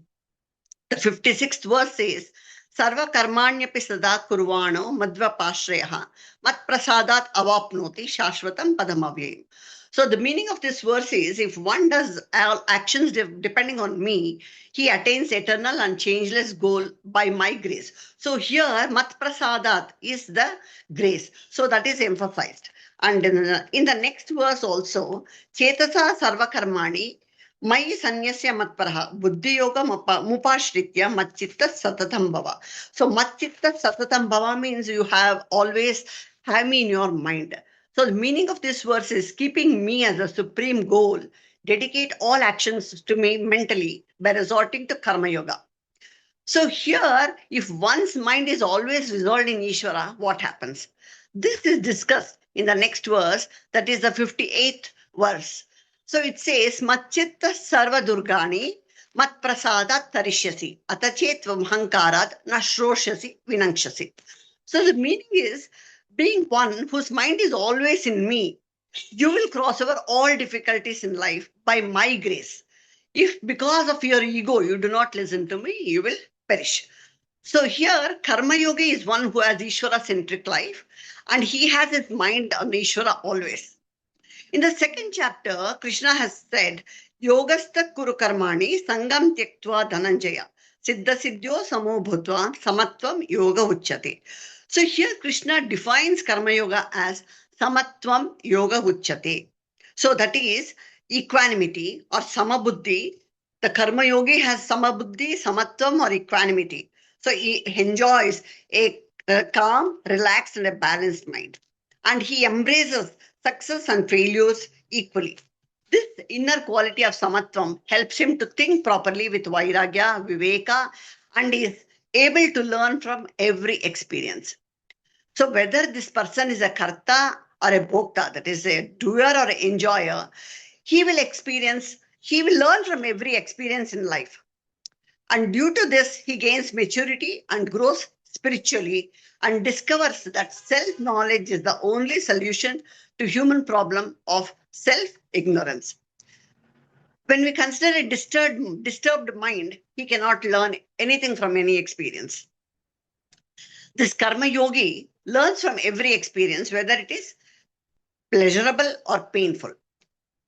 56th verse says, Sarva karmanyapi sada kurvano madva pashreyaha mat prasadat avapnoti shashvatam padamavyayam. So the meaning of this verse is, if one does all actions depending on me, he attains eternal and changeless goal by my grace. So here mat prasadat is the grace. So that is emphasized. And in the next verse also, chetasa sarva karmani Mai sanyasya matparaha buddhi yoga mupashritya matchitta satatam bhava. So matchitta satatam bhava means you have always have me in your mind. So the meaning of this verse is keeping me as a supreme goal. Dedicate all actions to me mentally by resorting to Karma Yoga. So here, if one's mind is always resolved in Ishvara, what happens? This is discussed in the next verse, that is the 58th verse. So it says, Matchitta sarva durgani mat prasadat tarishyasi atachetvam hankarat nashroshasi vinangshasi. So the meaning is, being one whose mind is always in me, you will cross over all difficulties in life by my grace. If because of your ego you do not listen to me, you will perish. So here, Karma Yogi is one who has Ishvara-centric life, and he has his mind on Ishvara always. In the second chapter, Krishna has said, Yogastha kuru karmani sangam tyaktva dhananjaya siddha siddhyo samo bhutva samatvam yoga uchyate. So here Krishna defines Karma Yoga as samatvam yoga uchyate. So that is equanimity or samabuddhi. The Karma Yogi has samabuddhi, samatvam or equanimity. So he enjoys a calm, relaxed and a balanced mind. And he embraces success and failures equally. This inner quality of samatvam helps him to think properly with vairagya, viveka, and is able to learn from every experience. So whether this person is a karta or a bhokta, that is a doer or an enjoyer, he will learn from every experience in life. And due to this, he gains maturity and grows spiritually and discovers that self-knowledge is the only solution to human problem of self-ignorance. When we consider a disturbed mind, he cannot learn anything from any experience. This Karma Yogi learns from every experience, whether it is pleasurable or painful.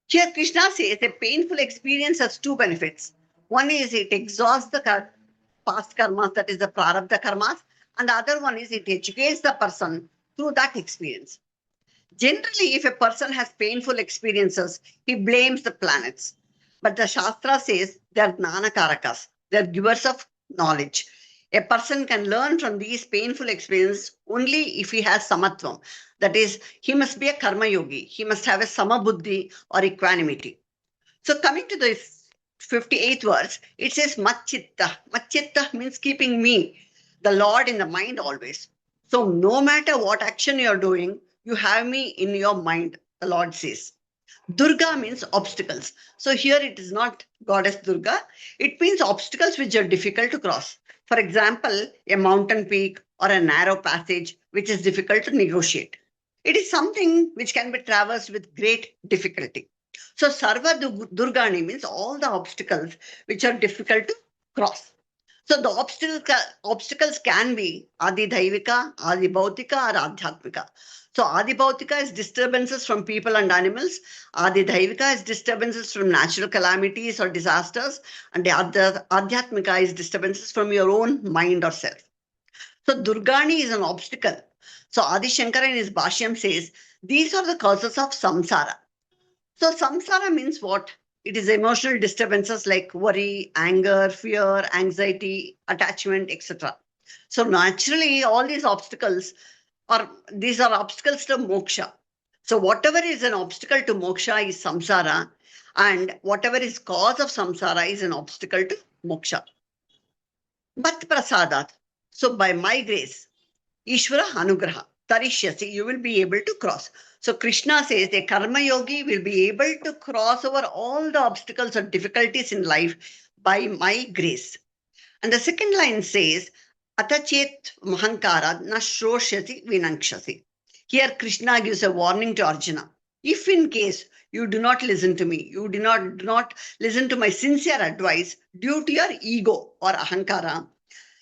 Here Krishna says a painful experience has two benefits. One is it exhausts the past karmas, that is the prarabdha karmas, and the other one is it educates the person through that experience. Generally, if a person has painful experiences, he blames the planets. But the Shastra says they are Jnana Karakas, they are givers of knowledge. A person can learn from these painful experiences only if he has samatvam. That is, he must be a karma yogi. He must have a samabuddhi or equanimity. So coming to the 58th verse, it says Matchitta. Matchitta means keeping me, the Lord, in the mind always. So no matter what action you are doing, you have me in your mind, the Lord says. Durga means obstacles. So here it is not goddess Durga. It means obstacles which are difficult to cross. For example, a mountain peak or a narrow passage which is difficult to negotiate. It is something which can be traversed with great difficulty. So Sarva Durgani means all the obstacles which are difficult to cross. So the obstacles can be Adi Daivika, Adi Bhautika or Adhyatmika. So Adi Bhautika is disturbances from people and animals. Adi Daivika is disturbances from natural calamities or disasters. And the Adhyatmika is disturbances from your own mind or self. So Durgani is an obstacle. So Adi Shankara in his Bhashyam says, these are the causes of samsara. So samsara means what? It is emotional disturbances like worry, anger, fear, anxiety, attachment, etc. So naturally, all these obstacles are obstacles to moksha. So whatever is an obstacle to moksha is samsara, and whatever is cause of samsara is an obstacle to moksha. But prasadat. So by my grace, Ishvara Anugraha. tarishyasi, you will be able to cross. So Krishna says a karma yogi will be able to cross over all the obstacles or difficulties in life by my grace. And the second line says, Atachet Mahankara na Shroshyasi Vinakshasi. Here Krishna gives a warning to Arjuna. If in case you do not listen to me, you do not listen to my sincere advice due to your ego or ahankara,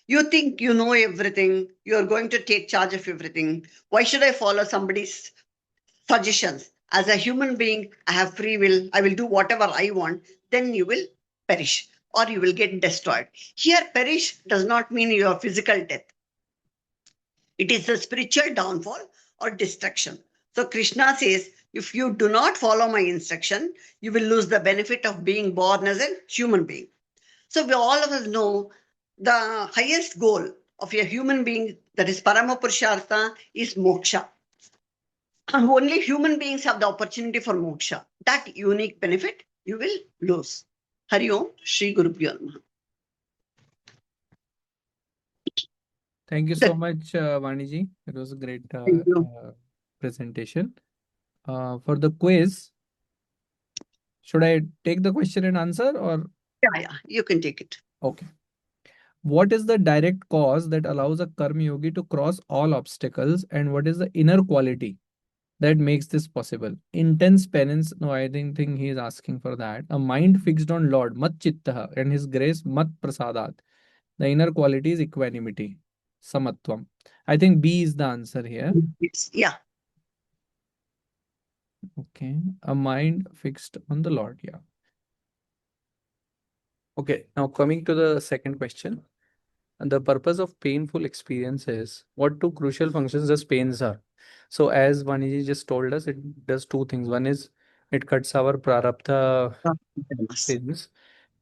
you think you know everything, you are going to take charge of everything. Why should I follow somebody's suggestions? As a human being, I have free will, I will do whatever I want, then you will perish or you will get destroyed. Here, perish does not mean your physical death, it is the spiritual downfall or destruction. So, Krishna says, if you do not follow my instruction, you will lose the benefit of being born as a human being. So, we all of us know the highest goal of a human being, that is Parama Purushartha, is moksha. And only human beings have the opportunity for moksha. That unique benefit you will lose. Hari Om, Shri Guru Pyo Namaha. Thank you so much, Vaniji. It was a great Thank you. presentation. For the quiz, should I take the question and answer or? Yeah, you can take it. Okay. What is the direct cause that allows a karma yogi to cross all obstacles, and what is the inner quality that makes this possible? Intense penance. No, I didn't think he is asking for that. A mind fixed on Lord, mat chittaha, and his grace, mat prasadat. The inner quality is equanimity, samatvam. I think B is the answer here. Yes. Yeah. Okay. A mind fixed on the Lord. Yeah. Okay. Now coming to the second question. And the purpose of painful experience is what two crucial functions does pains are? So as Vaniji just told us, it does two things. One is it cuts our prarabdha sins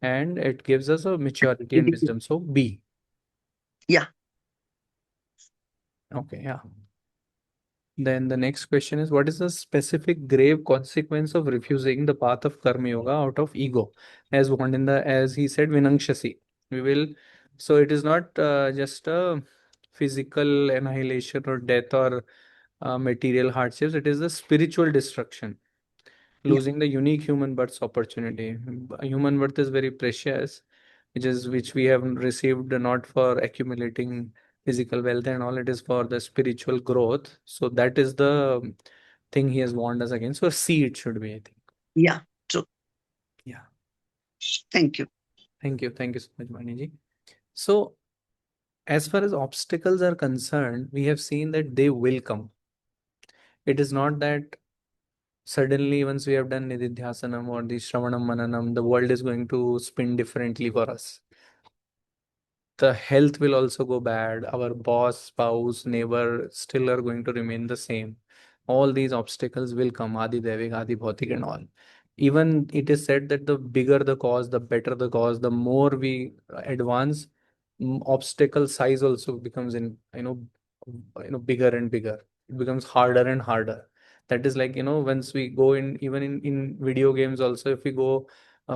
and it gives us a maturity and wisdom. So B. Yeah. Okay, yeah. Then the next question is, what is the specific grave consequence of refusing the path of karma yoga out of ego? As one in the, as he said, vinangshasi. We will, so it is not just a physical annihilation or death or material hardships. It is the spiritual destruction, losing the unique human birth's opportunity. Human birth is very precious, which we have received not for accumulating physical wealth and all. It is for the spiritual growth. So that is the thing he has warned us against. So C it should be, I think. Yeah. True. Yeah. Thank you. Thank you. Thank you so much, Maniji. So as far as obstacles are concerned, we have seen that they will come. It is not that suddenly once we have done Nidhidhyasanam or the Shravanam Mananam, the world is going to spin differently for us. The health will also go bad. Our boss, spouse, neighbor still are going to remain the same. All these obstacles will come, Adi Devik, Adi Bhautik and all. Even it is said that the bigger the cause, the better the cause, the more we advance, obstacle size also becomes bigger and bigger. It becomes harder and harder. That is like, once we go in, even in video games also, if we go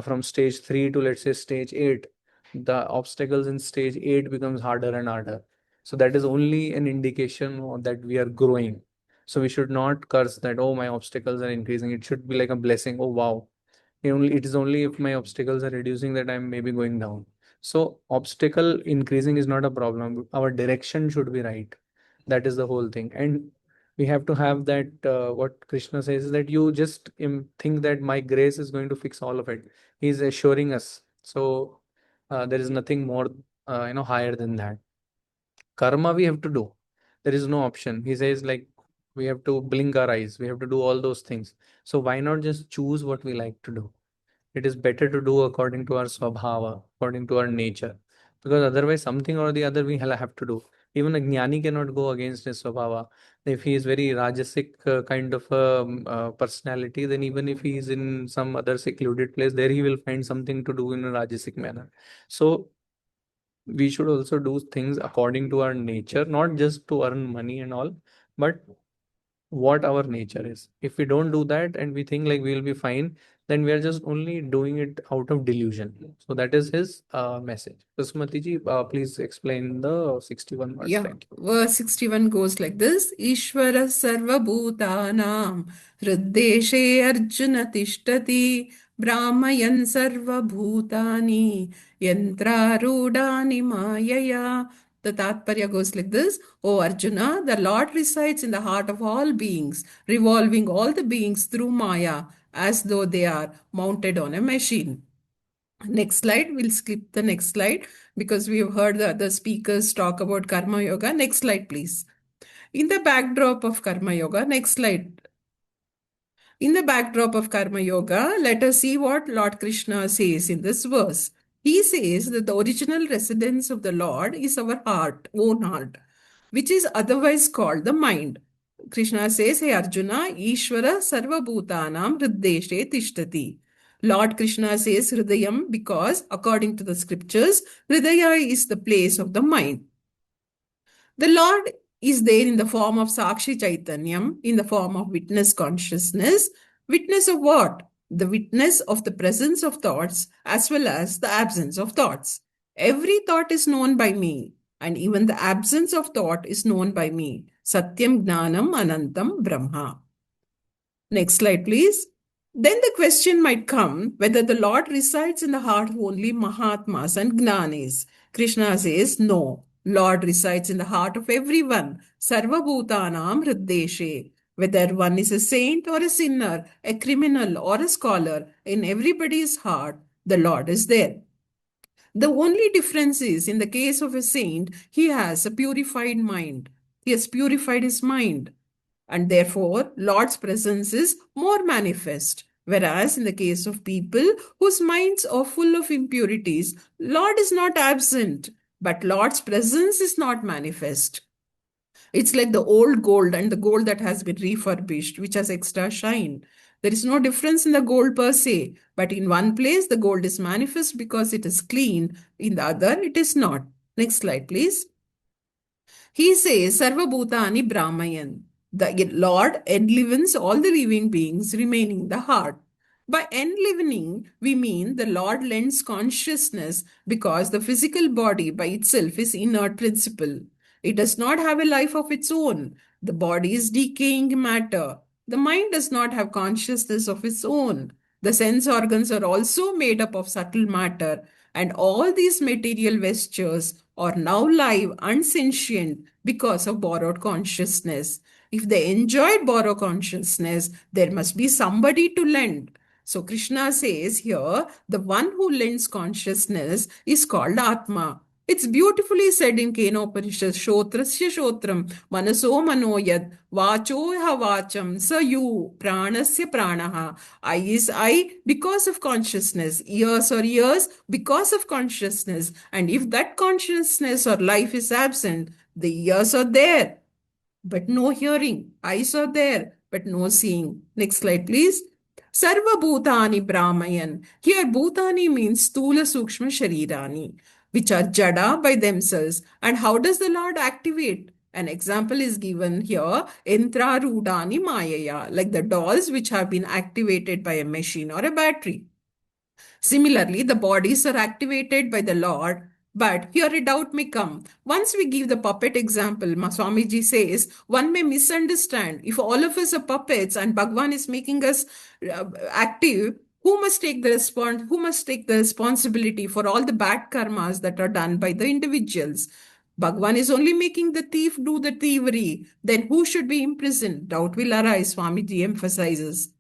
from stage 3 to let's say stage 8, the obstacles in stage 8 becomes harder and harder. So that is only an indication that we are growing. So we should not curse that, oh, my obstacles are increasing. It should be like a blessing. Oh, wow. It is only if my obstacles are reducing that I'm maybe going down. So obstacle increasing is not a problem. Our direction should be right. That is the whole thing. And we have to have that, what Krishna says is that you just think that my grace is going to fix all of it. He's assuring us. So there is nothing more, higher than that. Karma we have to do. There is no option. He says like we have to blink our eyes. We have to do all those things. So why not just choose what we like to do? It is better to do according to our swabhava, according to our nature, because otherwise something or the other we have to do. Even a jnani cannot go against his swabhava. If he is very rajasic kind of personality, then even if he is in some other secluded place, there he will find something to do in a rajasic manner. So we should also do things according to our nature, not just to earn money and all, but what our nature is. If we don't do that and we think like we will be fine, then we are just only doing it out of delusion. So that is his message. Basmati ji, please explain the 61 words. Yeah, Thank you. verse 61 goes like this. Ishwara sarva bhutanam hriddeshe arjuna tishtati brahmayan sarva bhutani yantrarudani mayaya. The Tatparya goes like this. O Arjuna, the Lord resides in the heart of all beings, revolving all the beings through Maya as though they are mounted on a machine. Next slide. We'll skip the next slide because we have heard the other speakers talk about Karma Yoga. Next slide, please. In the backdrop of Karma Yoga, next slide. In the backdrop of Karma Yoga, let us see what Lord Krishna says in this verse. He says that the original residence of the Lord is our heart, own heart, which is otherwise called the mind. Krishna says, Hey Arjuna, Ishwara Sarva Bhutanam Hriddeshe Tishtati. Lord Krishna says Hridayam because, according to the scriptures, Hridaya is the place of the mind. The Lord is there in the form of Sakshi Chaitanyam, in the form of witness consciousness. Witness of what? The witness of the presence of thoughts as well as the absence of thoughts. Every thought is known by me, and even the absence of thought is known by me. Satyam Gnanam Anantam Brahma. Next slide, please. Then the question might come whether the Lord resides in the heart of only Mahatmas and Gnanis. Krishna says, no. Lord resides in the heart of everyone. Sarva Bhutanam Hriddeshe. Whether one is a saint or a sinner, a criminal or a scholar, in everybody's heart, the Lord is there. The only difference is in the case of a saint, he has a purified mind. He has purified his mind. And therefore, Lord's presence is more manifest. Whereas in the case of people whose minds are full of impurities, Lord is not absent, but Lord's presence is not manifest. It's like the old gold and the gold that has been refurbished, which has extra shine. There is no difference in the gold per se, but in one place the gold is manifest because it is clean, in the other it is not. Next slide, please. He says, Sarva Bhutani Brahmayan. The Lord enlivens all the living beings, remaining the heart. By enlivening, we mean the Lord lends consciousness because the physical body by itself is inert principle. It does not have a life of its own. The body is decaying matter. The mind does not have consciousness of its own. The sense organs are also made up of subtle matter, and all these material vestures are now live and sentient because of borrowed consciousness. If they enjoyed borrowed consciousness, there must be somebody to lend. So Krishna says here, the one who lends consciousness is called Atma. It's beautifully said in Kenopanishad, Shotrasya Shotram, Manaso Manoyad, Vachoha Vacham, Sa you, Pranasya Pranaha. Eye is eye because of consciousnness, ears are ears because of consciousness. And if that consciousness or life is absent, the ears are there, but no hearing. Eyes are there, but no seeing. Next slide, please. Sarva Bhutani Brahmayan. Here, Bhutani means Stula Sukshma Sharirani, which are Jada by themselves. And how does the Lord activate? An example is given here, Entra Rudani Mayaya, like the dolls which have been activated by a machine or a battery. Similarly, the bodies are activated by the Lord. But here a doubt may come. Once we give the puppet example, Swamiji says, one may misunderstand. If all of us are puppets and Bhagwan is making us active, who must take the responsibility for all the bad karmas that are done by the individuals? Bhagwan is only making the thief do the thievery. Then who should be imprisoned? Doubt will arise, Swamiji emphasizes.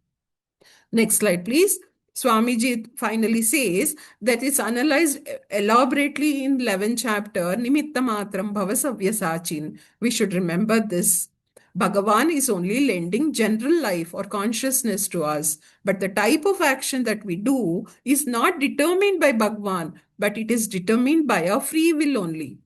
Next slide, please. Swamiji finally says that it's analyzed elaborately in 11th chapter, Nimitta Matram Bhavasavya Sachin. We should remember this. Bhagavan is only lending general life or consciousness to us, but the type of action that we do is not determined by Bhagavan, but it is determined by our free will only.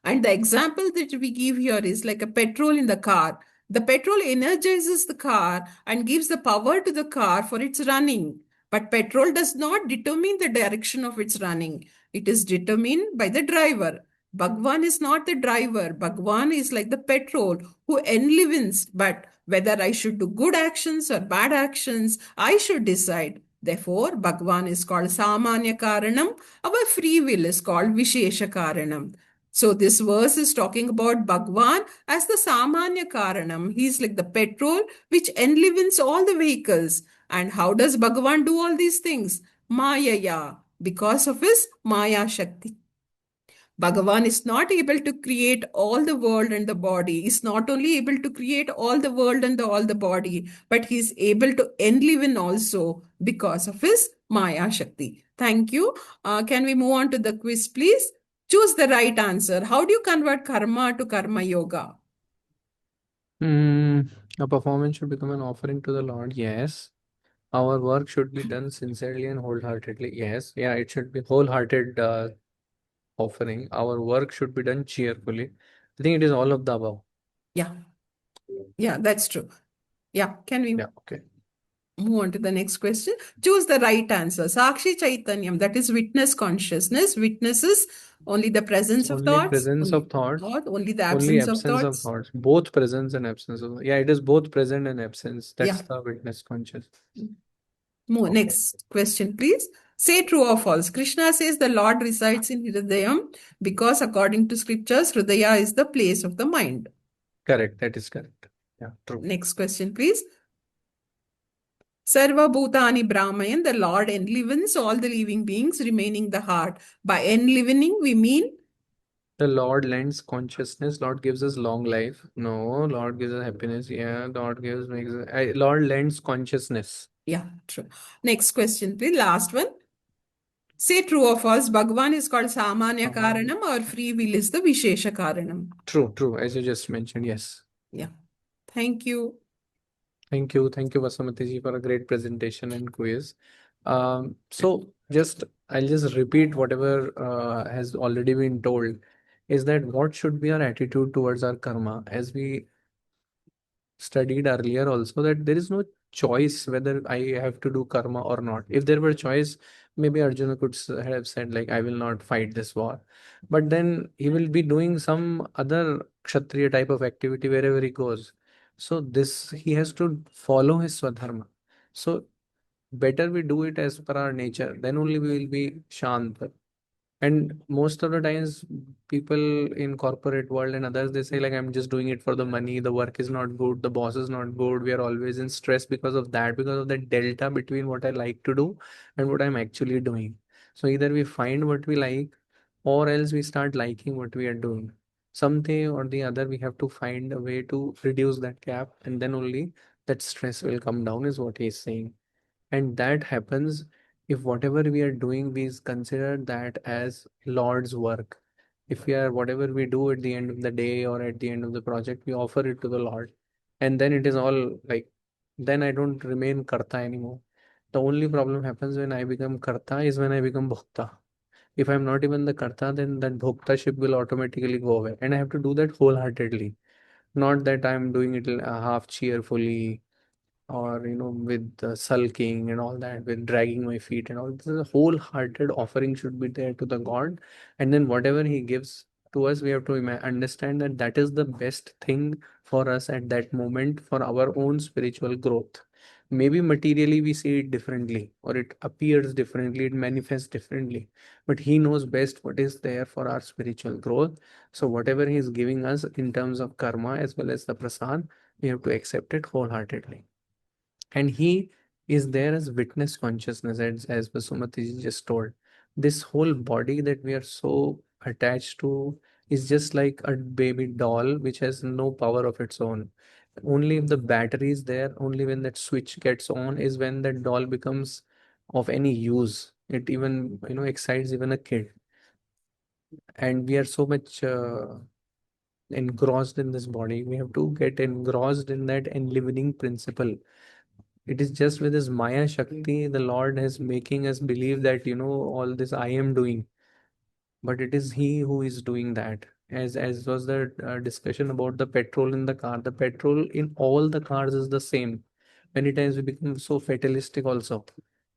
And the example that we give here is like a petrol in the car. The petrol energizes the car and gives the power to the car for its running. But petrol does not determine the direction of its running. It is determined by the driver. Bhagwan is not the driver. Bhagwan is like the petrol who enlivens, but Whether I should do good actions or bad actions, I should decide. Therefore, Bhagwan is called Samanya Karanam. Our free will is called Vishesha Karanam. So this verse is talking about Bhagwan as the Samanya Karanam. He's like the petrol which enlivens all the vehicles. And how does Bhagwan do all these things? Maya, because of his Maya Shakti. Bhagavan is not able to create all the world and the body. He's not only able to create all the world and all the body, but he's able to enliven also because of his Maya Shakti. Thank you. Can we move on to the quiz, please? Choose the right answer. How do you convert karma to karma yoga? A performance should become an offering to the Lord. Yes. Our work should be done sincerely and wholeheartedly. Yes. Yeah, it should be wholehearted offering. Our work should be done cheerfully. I think it is all of the above. Yeah, yeah, that's true. Yeah, can we Yeah, okay. move on to the next question? Choose the right answer. Sakshi Chaitanyam, that is witness consciousness, witnesses only the presence of Only thoughts, presence only of thoughts, thought, only the only absence of absence of thoughts. thoughts. Both presence and absence of. Yeah, it is both present and absence. Yeah. That's the witness conscious. Move. Okay. Next question, please. Say true or false. Krishna says the Lord resides in Hridayam because according to scriptures, Hridaya is the place of the mind. Correct. That is correct. Yeah, true. Next question, please. Sarva Bhutani Brahmayan, the Lord enlivens all the living beings, remaining the heart. By enlivening, we mean The Lord lends consciousness. Lord gives us long life. No, Lord gives us happiness. Yeah, Lord gives makes. Lord lends consciousness. yeah, true. Next question, please. Last one. Say true or false. Bhagavan is called Samanya Karanam or free will is the Vishesha Karanam. True, true. As you just mentioned, yes. Yeah. Thank you. Thank you, Vasumati ji, for a great presentation and quiz. So I'll just repeat whatever has already been told. Is that what should be our attitude towards our karma? As we studied earlier also, that there is no choice whether I have to do karma or not. If there were choice, maybe Arjuna could have said like, I will not fight this war. But then he will be doing some other kshatriya type of activity wherever he goes. So this he has to follow his swadharma. So better we do it as per our nature. Then only we will be shant. And most of the times, people in corporate world and others, they say like, I'm just doing it for the money. The work is not good. The boss is not good. We are always in stress because of that delta between what I like to do and what I'm actually doing. So either we find what we like or else we start liking what we are doing. Someday or the other, we have to find a way to reduce that gap, and then only that stress will come down, is what he's saying. And that happens if whatever we are doing, we consider that as Lord's work. If we are, whatever we do at the end of the day or at the end of the project, we offer it to the Lord. And then it is all like, then I don't remain Karta anymore. The only problem happens when I become Karta is when I become Bhokta. If I'm not even the Karta, then that Bhoktaship will automatically go away. And I have to do that wholeheartedly. Not that I'm doing it half cheerfully, or with sulking and all that, with dragging my feet and all. This is a wholehearted offering should be there to the God. And then whatever he gives to us, we have to understand that that is the best thing for us at that moment for our own spiritual growth. Maybe materially we see it differently, or it appears differently, it manifests differently, but he knows best what is there for our spiritual growth. So whatever he is giving us in terms of karma as well as the prasad, we have to accept it wholeheartedly. And he is there as witness consciousness, as Vasumati ji just told. This whole body that we are so attached to is just like a baby doll which has no power of its own. Only if the battery is there, only when that switch gets on, is when that doll becomes of any use. It even excites even a kid. And we are so much engrossed in this body. We have to get engrossed in that enlivening principle. It is just with his Maya Shakti, the Lord is making us believe that, all this I am doing, but it is He who is doing that. As was the discussion about the petrol in the car. The petrol in all the cars is the same. Many times we become so fatalistic also,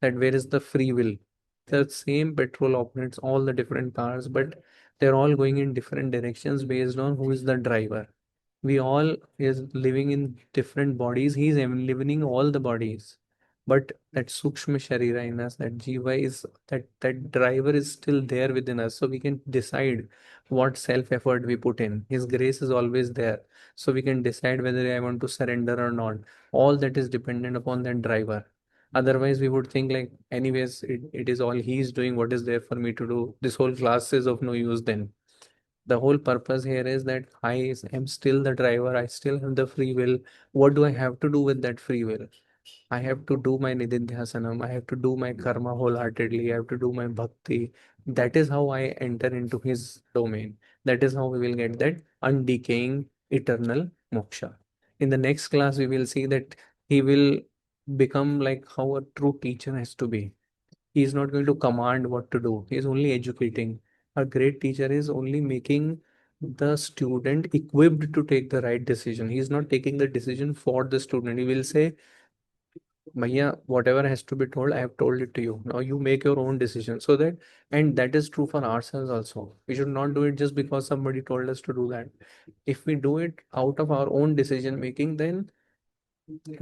that where is the free will? The same petrol operates all the different cars, but they're all going in different directions based on who is the driver. We all is living in different bodies. He is living all the bodies. But that Sukshma Sharira in us, that Jiva is that driver is still there within us. So we can decide what self-effort we put in. His grace is always there. So we can decide whether I want to surrender or not. All that is dependent upon that driver. Otherwise, we would think like, anyways, it is all he is doing. What is there for me to do? This whole class is of no use then. The whole purpose here is that am still the driver. I still have the free will. What do I have to do with that free will? I have to do my Nidhidhyasanam. I have to do my karma wholeheartedly. I have to do my bhakti. That is how I enter into his domain. That is how we will get that undecaying eternal moksha. In the next class, we will see that he will become like how a true teacher has to be. He is not going to command what to do. He is only educating. A great teacher is only making the student equipped to take the right decision. He is not taking the decision for the student. He will say, Maya, whatever has to be told, I have told it to you. Now you make your own decision. So that, and that is true for ourselves also. We should not do it just because somebody told us to do that. If we do it out of our own decision making, then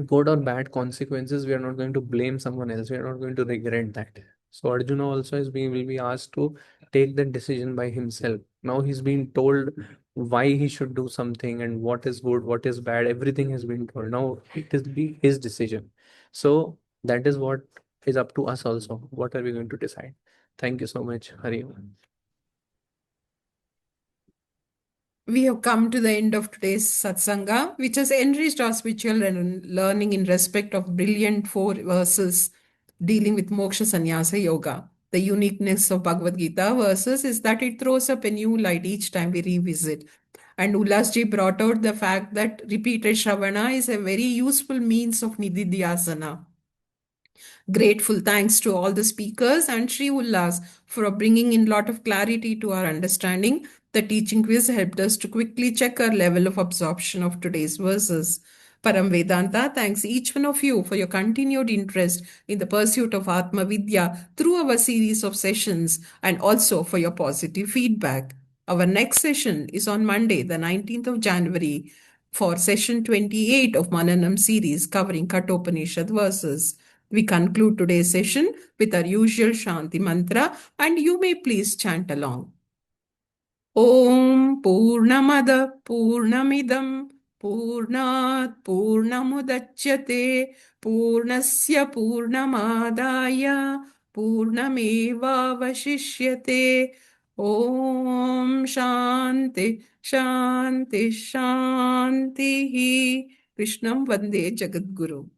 good or bad consequences, we are not going to blame someone else. We are not going to regret that. So Arjuna also is being will be asked to take that decision by himself. Now he's been told why he should do something and what is good, what is bad. Everything has been told. Now it is be his decision. So that is what is up to us also. What are we going to decide? Thank you so much, Hari Om. We have come to the end of today's satsanga, which has enriched our spiritual and learning in respect of brilliant 4 verses dealing with moksha sannyasa yoga. The uniqueness of Bhagavad Gita verses is that it throws up a new light each time we revisit. And Ulasji brought out the fact that repeated Shravana is a very useful means of Nidhidhyasana. Grateful thanks to all the speakers and Sri Ullas for bringing in a lot of clarity to our understanding. The teaching quiz helped us to quickly check our level of absorption of today's verses. Param Vedanta thanks each one of you for your continued interest in the pursuit of Atma Vidya through our series of sessions and also for your positive feedback. Our next session is on Monday, the 19th of January, for session 28 of Mananam series covering Kathopanishad verses. We conclude today's session with our usual Shanti mantra, and you may please chant along. Om Purnamada Purnamidam Purnat Purnamudachyate Purnasya Purnamadaya Purnamevavashishyate. Om Shanti Shanti Shanti. Krishnam Vande Jagadguru.